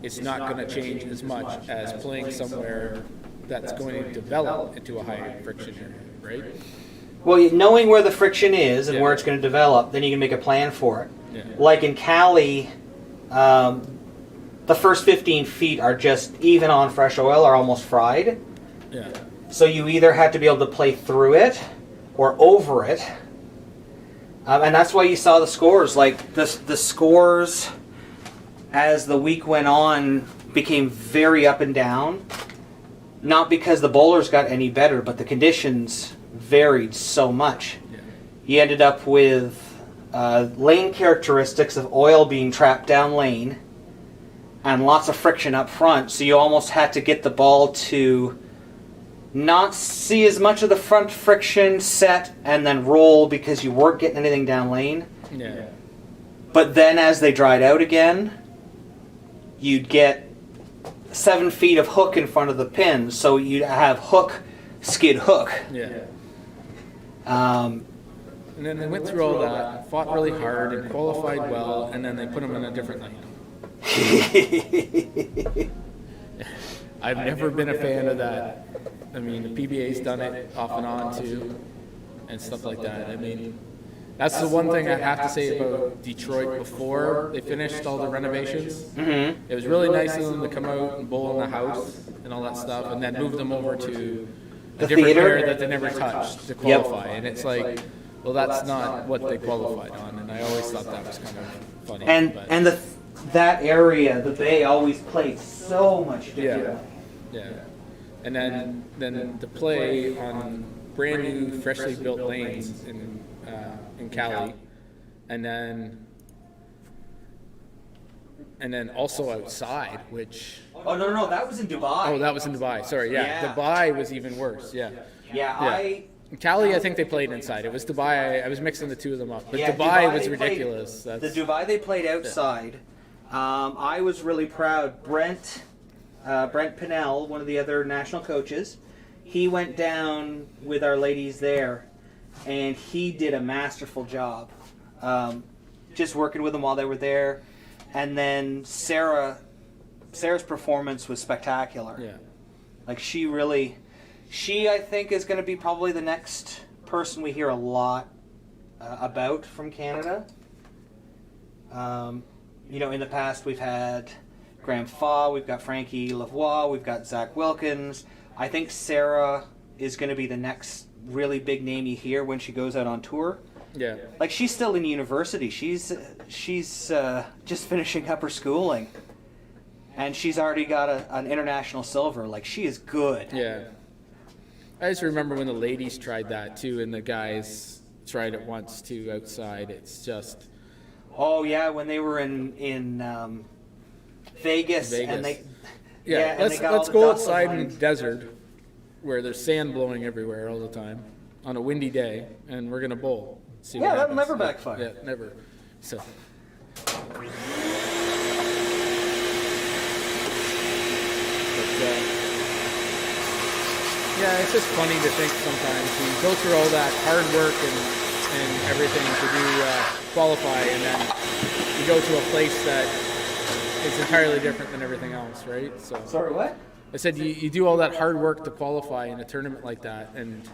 it's not going to change as much as playing somewhere that's going to develop into a high friction area, right? Well, knowing where the friction is and where it's going to develop, then you can make a plan for it. Yeah. Like in Cali, the first 15 feet are just, even on fresh oil, are almost fried. Yeah. So you either have to be able to play through it or over it. And that's why you saw the scores. Like the scores, as the week went on, became very up and down. Not because the bowlers got any better, but the conditions varied so much. Yeah. You ended up with lane characteristics of oil being trapped down lane and lots of friction up front, so you almost had to get the ball to not see as much of the front friction set and then roll because you weren't getting anything down lane. Yeah. But then as they dried out again, you'd get 7 feet of hook in front of the pin, so you'd have hook, skid, hook. Yeah. And then they went through all that, fought really hard, and qualified well, and then they put them in a different lane. I've never been a fan of that. I mean, the PBA's done it off and on too, and stuff like that. I mean, that's the one thing I have to say about Detroit before they finished all the renovations. Mm-hmm. It was really nice of them to come out and bowl in the house and all that stuff, and then move them over to a different area that they never touched to qualify. And it's like, well, that's not what they qualified on, and I always thought that was kind of funny. And that area, the Bay, always played so much different. Yeah. And then to play on brand new, freshly built lanes in Cali, and then also outside, which. Oh no, that was in Dubai. Oh, that was in Dubai. Sorry, yeah. Dubai was even worse. Yeah. In Cali, I think they played inside. It was Dubai. I was mixing the two of them up, but Dubai was ridiculous. The Dubai they played outside. I was really proud. Brent Pinnell, one of the other national coaches, he went down with our ladies there, and he did a masterful job. just working with them while they were there. And then Sarah's performance was spectacular. Yeah. Like she I think is going to be probably the next person we hear a lot about from Canada. You know, in the past we've had Graham Faw, we've got Frankie Lavoie, we've got Zach Wilkins. I think Sarah is going to be the next really big name you hear when she goes out on tour. Yeah. Like, she's still in university. She's just finishing up her schooling, and she's already got an international silver. Like, she is good. Yeah. I just remember when the ladies tried that too, and the guys tried it once too outside. It's just. Oh yeah, when they were in Vegas, and they. Yeah, and let's go outside in the desert where there's sand blowing everywhere all the time on a windy day, and we're gonna bowl. See what that'll happens. never backfire. Yeah, never. So. Yeah, it's just funny to think sometimes you go through all that hard work and everything to do qualify, and then you go to a place that is entirely different than everything else, right? So. Sorry, what? I said you do all that hard work to qualify in a tournament like that, and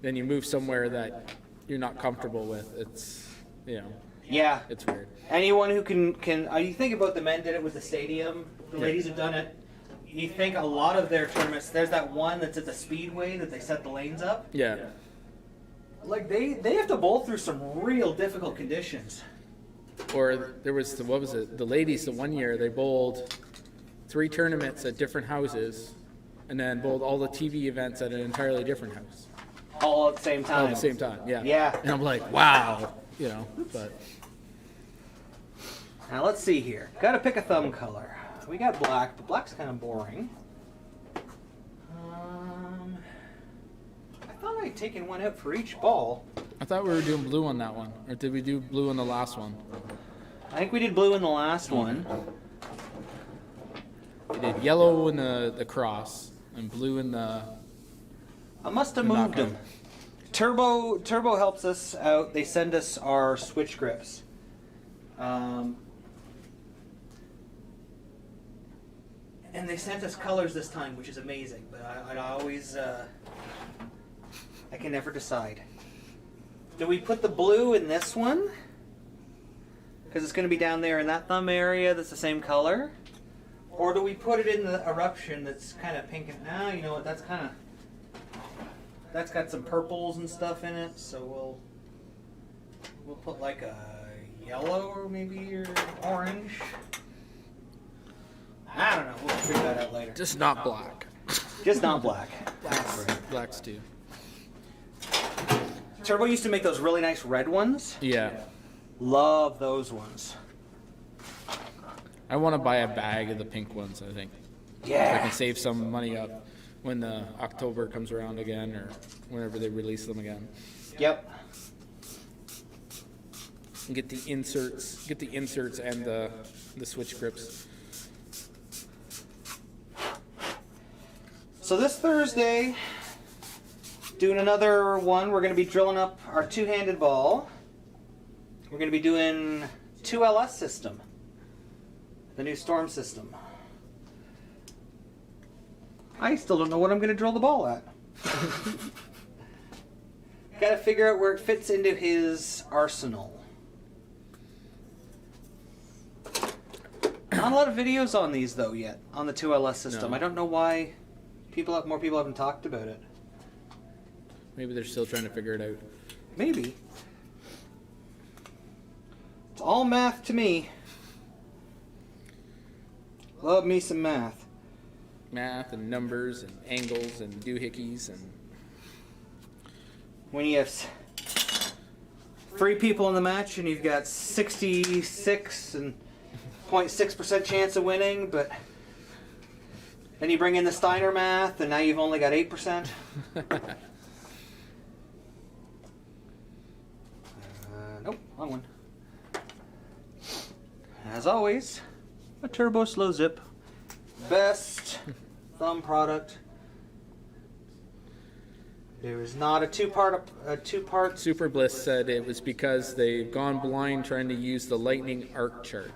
then you move somewhere that you're not comfortable with. It's, you know. Yeah. It's weird. Anyone who can you think about the men did it with the stadium, the ladies have done it. You think a lot of their tournaments, there's that one that's at the Speedway that they set the lanes up. Yeah. Like, they have to bowl through some real difficult conditions. Or there was the ladies the one year, they bowled 3 tournaments at different houses and then bowled all the TV events at an entirely different house. All at the same time. All at the same time, yeah. Yeah. And I'm like, wow, you know, but. Now let's see here. Got to pick a thumb color. We got black, but black's kind of boring. I thought I'd taken one out for each ball. I thought we were doing blue on that one. Or did we do blue on the last one? I think we did blue in the last one. We did yellow in the cross and blue in the. I must have moved them. Turbo helps us out. They send us our switch grips. And they sent us colors this time, which is amazing. But I always, I can never decide. Do we put the blue in this one? Because it's going to be down there in that thumb area that's the same color. Or do we put it in the eruption that's kind of pink? And you know what? That's got some purples and stuff in it. So we'll put like a yellow or maybe or orange. I don't know. We'll figure that out later. Just not black. Just not black. Black's too. Turbo used to make those really nice red ones. Yeah. Love those ones. I want to buy a bag of the pink ones, I think. Yeah. So I can save some money up when October comes around again or whenever they release them again. Yep. And get the inserts and the switch grips. So this Thursday, doing another one, we're going to be drilling up our two-handed ball. We're going to be doing 2LS system, the new Storm system. I still don't know what I'm going to drill the ball at. Got to figure out where it fits into his arsenal. Not a lot of videos on these though yet, on the 2LS system. No. I don't know why more people haven't talked about it. Maybe they're still trying to figure it out. Maybe. It's all math to me. Love me some math. Math and numbers and angles and doohickeys and. When you have 3 people in the match and you've got 66.6% chance of winning, but then you bring in the Steiner math and now you've only got 8%. Nope, wrong one. As always, a turbo slow zip. Best thumb product. There is not a two-part. Super Bliss said it was because they've gone blind trying to use the lightning arc chart.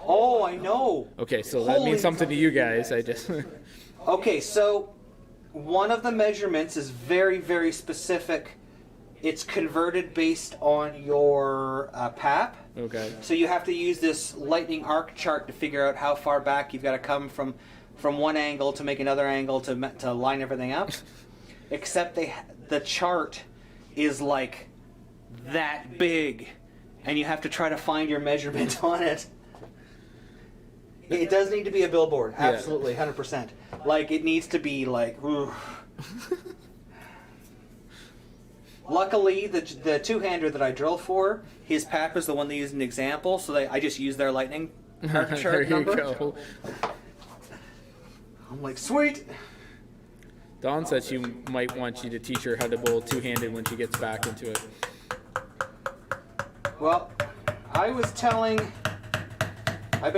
Oh, I know. Okay, so that Holy means something to you guys. I just Okay, so one of the measurements is very, very specific. It's converted based on your PAP. okay. So you have to use this lightning arc chart to figure out how far back you've got to come from one angle to make another angle to line everything up. Except the chart is like that big, and you have to try to find your measurement on it. It does need to be a billboard, absolutely, 100%. Like, it needs to be like, ooh. Luckily, the two-hander that I drill for, his PAP is the one they use as an example, so I just use their lightning arc There chart you number. go. I'm like, sweet. Dawn said she might want you to teach her how to bowl two-handed when she gets back into it. Well, I've been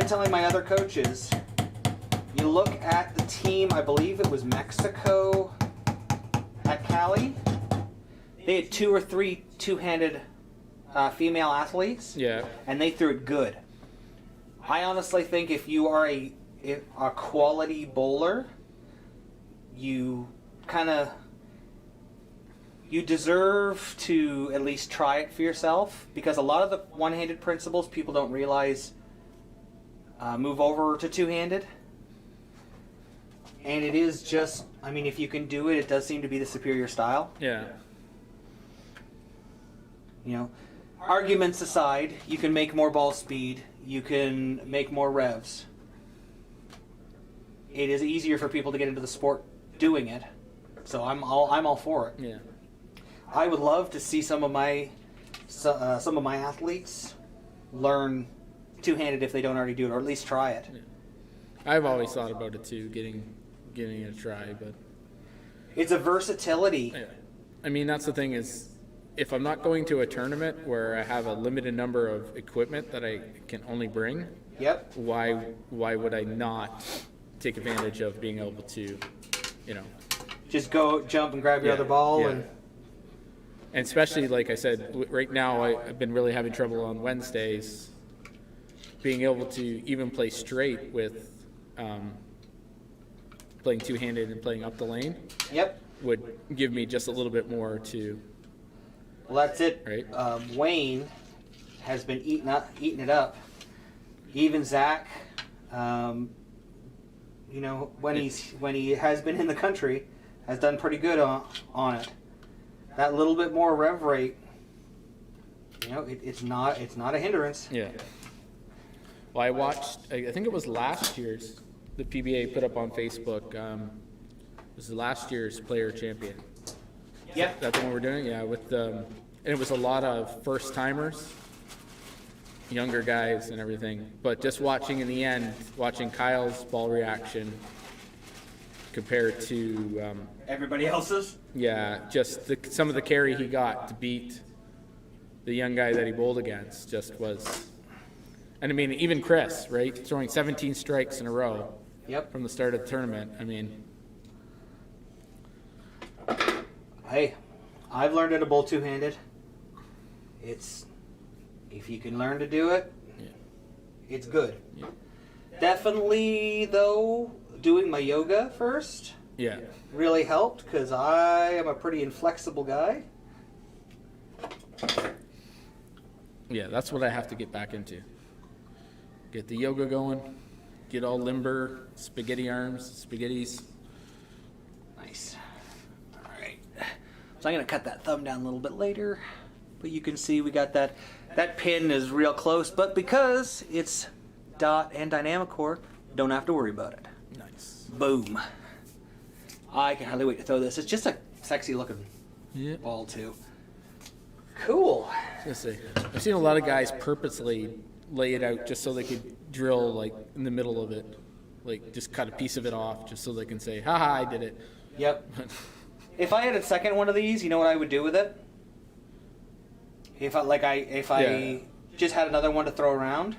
telling my other coaches, you look at the team, I believe it was Mexico at Cali. They had 2 or 3 two-handed female athletes, Yeah. and they threw it good. I honestly think if you are a quality bowler, you deserve to at least try it for yourself, because a lot of the one-handed principles people don't realize move over to two-handed. And it is just, I mean, if you can do it, it does seem to be the superior style. Yeah. You know, arguments aside, you can make more ball speed, you can make more revs. It is easier for people to get into the sport doing it, so I'm all for it. Yeah. I would love to see some of my athletes learn two-handed if they don't already do it, or at least try it. Yeah. I've always thought about it too, getting it a try, but It's a versatility. yeah. I mean, that's the thing is, if I'm not going to a tournament where I have a limited number of equipment that I can only bring, Yep. why would I not take advantage of being able to, Just go jump and grab your other ball yeah. and especially, like I said, right now I've been really having trouble on Wednesdays being able to even play straight with playing two-handed and playing up the lane yep. would give me just a little bit more to, Well, that's it. right? Wayne has been eating it up. Even Zach, when he has been in the country, has done pretty good on it. That little bit more rev rate, it's not a hindrance. Yeah. Well, I watched, I think it was last year's, the PBA put up on Facebook, it was last year's player champion. Yep. That's the one we're doing? Yeah, and it was a lot of first-timers, younger guys and everything. But just watching in the end, watching Kyle's ball reaction compared to, Everybody else's? yeah, just some of the carry he got to beat the young guy that he bowled against just was... And I mean, even Chris, right? Throwing 17 strikes in a row Yep. from the start of the tournament. I mean... Hey, I've learned how to bowl two-handed. If you can learn to do it, Yeah. it's good. Yeah. Definitely, though, doing my yoga first Yeah. really helped, because I am a pretty inflexible guy. Yeah, that's what I have to get back into. Get the yoga going, get all limber, spaghetti arms, spaghettis. Nice. All right. So I'm going to cut that thumb down a little bit later, but you can see we got that pin is real close, but because it's dot and dynamic core, don't have to worry about it. Nice. Boom. I can hardly wait to throw this. It's just a sexy looking Yeah. ball too. Cool. Let's see. I've seen a lot of guys purposely lay it out just so they could drill like in the middle of it, like just cut a piece of it off just so they can say, "Ha ha, I did it." Yep. If I had a second one of these, you know what I would do with it? If I just had another one to throw around?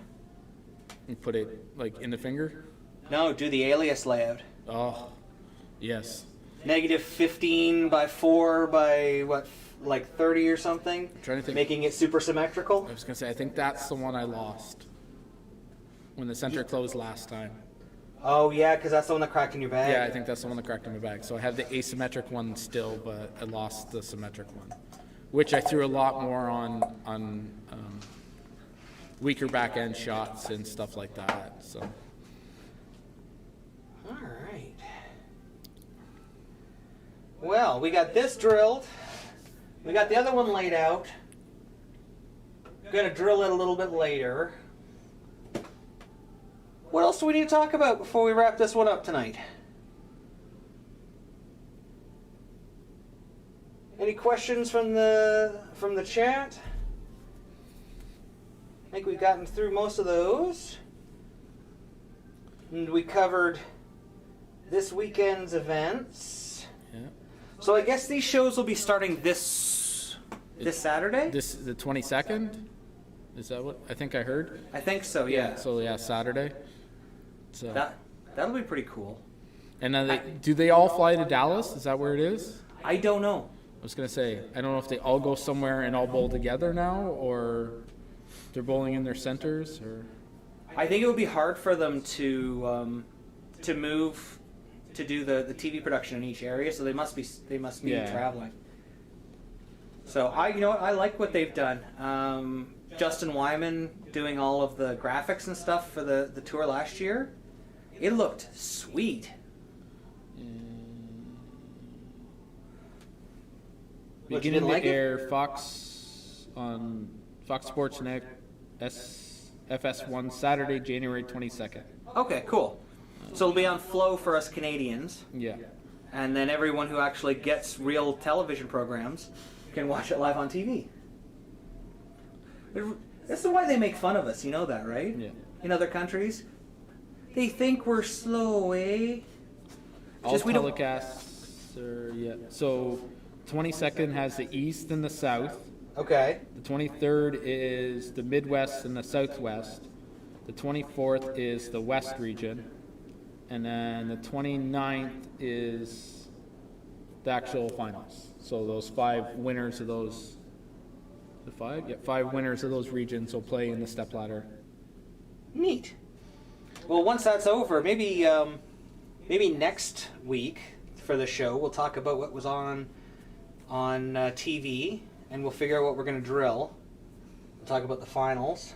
And put it like in the finger. No, do the alias layout. Oh, yes. negative 15 by 4 by what, like 30 or something? I'm trying to think. Making it super symmetrical? I was going to say, I think that's the one I lost when the center closed last time. Oh, yeah, because that's the one that cracked in your bag. Yeah, I think that's the one that cracked in my bag. So I have the asymmetric one still, but I lost the symmetric one, which I threw a lot more on weaker back end shots and stuff like that. So. All right. Well, we got this drilled. We got the other one laid out. Going to drill it a little bit later. What else do we need to talk about before we wrap this one up tonight? Any questions from the chat? I think we've gotten through most of those. And we covered this weekend's events. Yeah. So I guess these shows will be starting this Saturday? The 22nd? Is that what I think I heard? I think so, yeah. So yeah, Saturday. So that'll be pretty cool. And do they all fly to Dallas? Is that where it is? I don't know. I was gonna say, I don't know if they all go somewhere and all bowl together now, or they're bowling in their centers, or. I think it would be hard for them to move to do the TV production in each area, so they must be traveling. So I like what they've done. Justin Wyman doing all of the graphics and stuff for the tour last year. It looked sweet. Beginning to air Fox on Fox Sports Net FS1 Saturday, January 22nd. Okay, cool. So it'll be on Flow for us Canadians. Yeah. And then everyone who actually gets real television programs can watch it live on TV. This is why they make fun of us, you know that, right? Yeah. In other countries. They think we're slow, eh? All telecasts are, yeah. So 22nd has the East and the South. Okay. The 23rd is the Midwest and the Southwest. The 24th is the West region. And then the 29th is the actual finals. So those 5 winners of those, the 5? Yeah, 5 winners of those regions will play in the stepladder. Neat. Well, once that's over, maybe next week for the show, we'll talk about what was on TV, and we'll figure out what we're going to drill. We'll talk about the finals.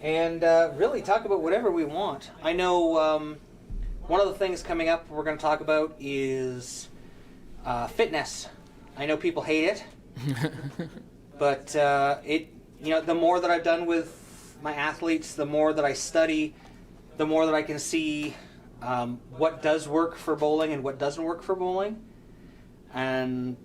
And really talk about whatever we want. I know one of the things coming up we're going to talk about is fitness. I know people hate it, but the more that I've done with my athletes, the more that I study, the more that I can see what does work for bowling and what doesn't work for bowling. And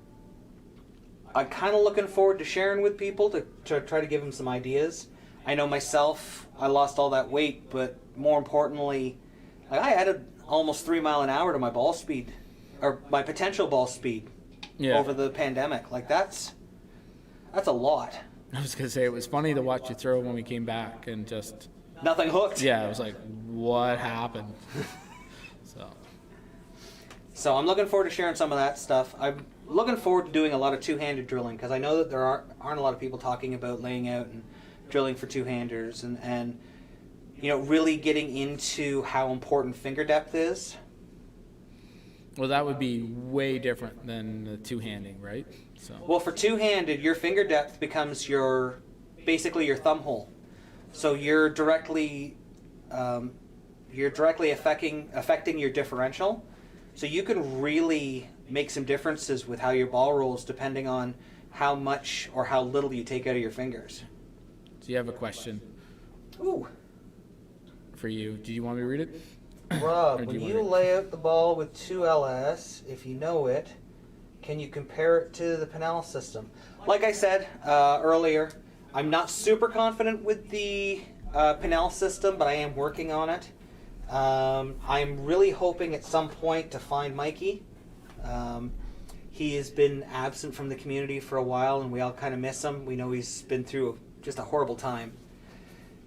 I'm kind of looking forward to sharing with people to try to give them some ideas. I know myself, I lost all that weight, but more importantly, I added almost 3 miles an hour to my ball speed, or my potential ball speed, over the pandemic. Like that's a lot. I was going to say, it was funny to watch you throw when we came back and just... Nothing hooked. Yeah, I was like, what happened? So I'm looking forward to sharing some of that stuff. I'm looking forward to doing a lot of two-handed drilling, because I know that there aren't a lot of people talking about laying out and drilling for two-handers and really getting into how important finger depth is. Well, that would be way different than the two-handing, right? So. Well, for two-handed, your finger depth becomes basically your thumb hole. So you're directly affecting your differential. So you can really make some differences with how your ball rolls depending on how much or how little you take out of your fingers. So you have a question. Ooh. For you. Do you want me to read it? Rob, when you lay out the ball with 2LS, if you know it, can you compare it to the Pinel system? Like I said earlier, I'm not super confident with the Pinel system, but I am working on it. I'm really hoping at some point to find Mikey. He has been absent from the community for a while, and we all kind of miss him. We know he's been through just a horrible time.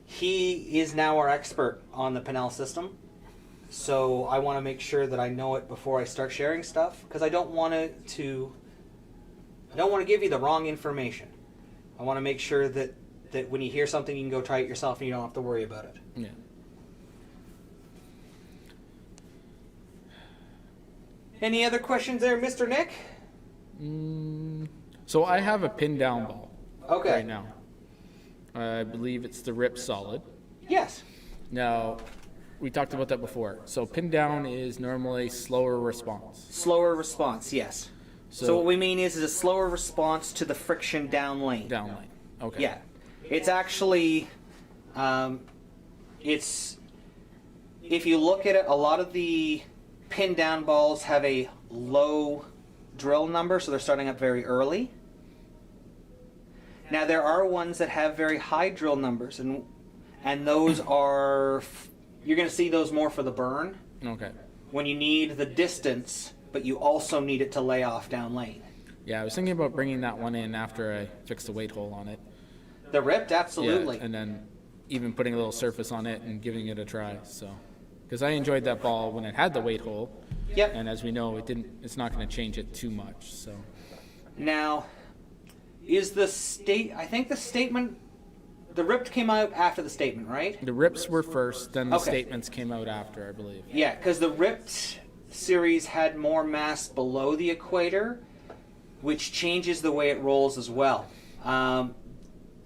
He is now our expert on the Pinel system. So I want to make sure that I know it before I start sharing stuff, because I don't want to give you the wrong information. I want to make sure that when you hear something, you can go try it yourself and you don't have to worry about it. Yeah. Any other questions there, Mr. Nick? So I have a pin down ball Okay. right now. I believe it's the Rip Solid. Yes. Now, we talked about that before. So pin down is normally slower response. Slower response, yes. So what we mean is a slower response to the friction down lane. Down lane. Okay. Yeah. It's actually, if you look at it, a lot of the pin down balls have a low drill number, so they're starting up very early. Now there are ones that have very high drill numbers, and those are, you're going to see those more for the burn. Okay. When you need the distance, but you also need it to lay off down lane. Yeah, I was thinking about bringing that one in after I fixed the weight hole on it. The ripped, absolutely. Yeah, and then even putting a little surface on it and giving it a try. So, because I enjoyed that ball when it had the weight hole. Yep. And as we know, it's not going to change it too much. So. Now, is I think the statement, the ripped came out after the statement, right? The rips were first, then the Okay. statements came out after, I believe. Yeah, because the ripped series had more mass below the equator, which changes the way it rolls as well.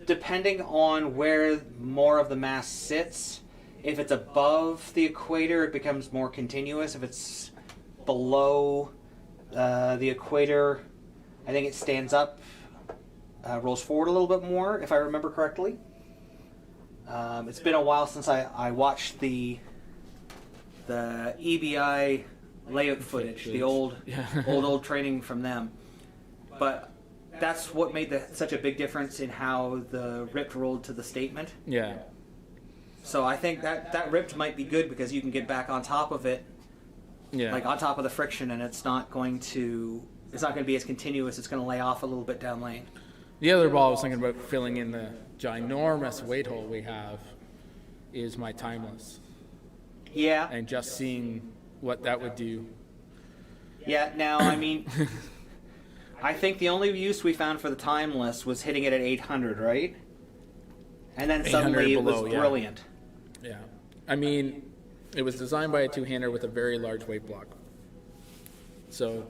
Depending on where more of the mass sits, if it's above the equator, it becomes more continuous. If it's below the equator, I think it stands up, rolls forward a little bit more, if I remember correctly. It's been a while since I watched the EBI layout footage, the old training from them. But that's what made such a big difference in how the ripped rolled to the statement. Yeah. So I think that ripped might be good because you can get back on top of it, Yeah. like on top of the friction, and it's not going to be as continuous. It's going to lay off a little bit down lane. The other ball I was thinking about filling in the ginormous weight hole we have is my timeless, Yeah. and just seeing what that would do. Yeah. Now, I mean, I think the only use we found for the timeless was hitting it at 800, right? And then suddenly it was below, yeah. brilliant. Yeah. I mean, it was designed by a two-hander with a very large weight block. So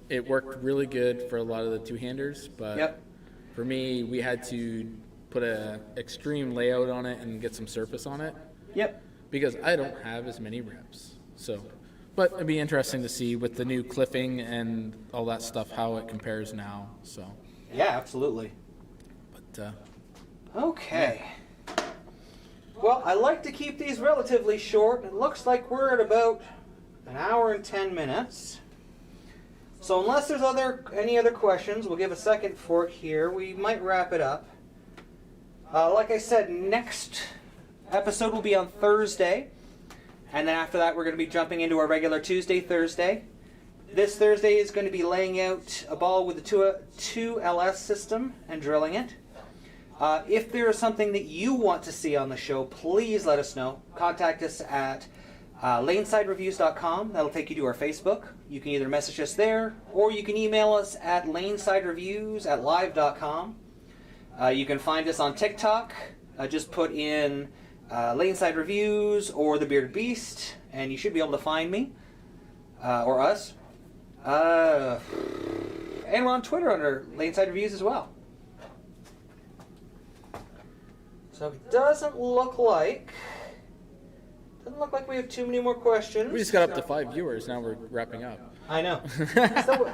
it worked really good for a lot of the two-handers, but Yep. for me, we had to put a extreme layout on it and get some surface on it Yep. because I don't have as many reps. So, but it'd be interesting to see with the new clipping and all that stuff how it compares now. So, Yeah, absolutely. but Okay. Well, I like to keep these relatively short. It looks like we're at about an hour and 10 minutes. So unless there's any other questions, we'll give a second for it here. We might wrap it up. Like I said, next episode will be on Thursday. And then after that, we're going to be jumping into our regular Tuesday, Thursday. This Thursday is going to be laying out a ball with the 2LS system and drilling it. If there is something that you want to see on the show, please let us know. Contact us at lanesidereviews.com. That'll take you to our Facebook. You can either message us there, or you can email us at lanesidereviews@live.com. You can find us on TikTok. Just put in Laneside Reviews or The Bearded Beast, and you should be able to find me, or us. And we're on Twitter under Laneside Reviews as well. So it doesn't look like we have too many more questions. we just got up to 5 viewers. Now we're wrapping up. I know. So,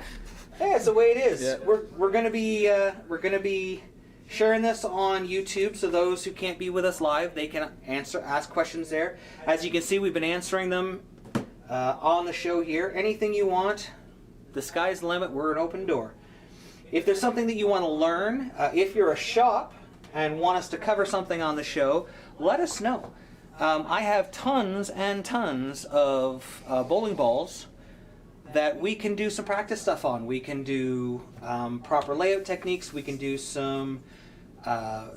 hey, it's the way it is. Yeah. We're gonna be sharing this on YouTube, so those who can't be with us live, they can ask questions there. As you can see, we've been answering them on the show here. Anything you want, the sky's the limit. We're an open door. If there's something that you want to learn, if you're a shop and want us to cover something on the show, let us know. I have tons and tons of bowling balls that we can do some practice stuff on. We can do proper layout techniques. We can do some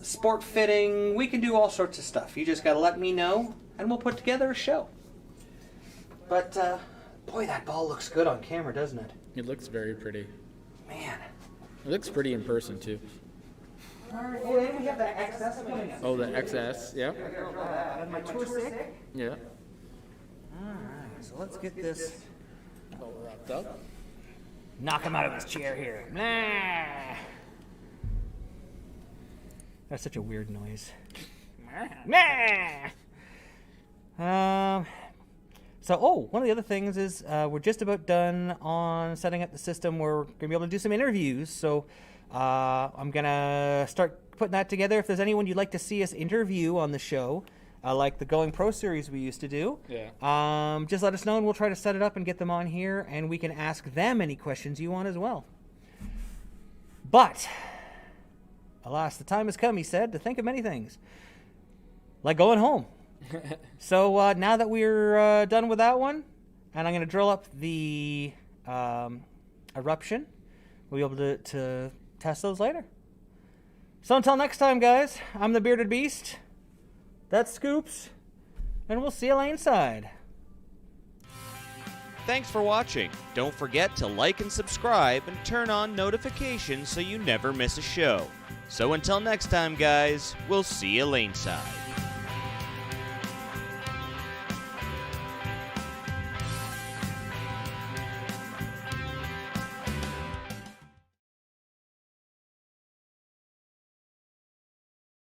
sport fitting. We can do all sorts of stuff. You just got to let me know, and we'll put together a show. But, boy, that ball looks good on camera, doesn't it? It looks very pretty. Man. It looks pretty in person, too. Oh, then we have the XS coming up. Oh, the XS, yeah. And my tour stick. Yeah. Alright, so let's get this. All wrapped up. Knock him out of his chair here. Nah. That's such a weird noise. Nah. One of the other things is we're just about done on setting up the system. We're going to be able to do some interviews. So I'm going to start putting that together. If there's anyone you'd like to see us interview on the show, like the Going Pro series we used to do, just let us know and we'll try to set it up and get them on here, and we can ask them any questions you want as well. But, alas, the time has come, he said, to think of many things, like going home. So now that we're done with that one, and I'm going to drill up the eruption, we'll be able to test those later. So until next time, guys, I'm the Bearded Beast. That's Scoops, and we'll see you laneside. Thanks for watching. Don't forget to like and subscribe and turn on notifications so you never miss a show. So until next time, guys, we'll see you laneside.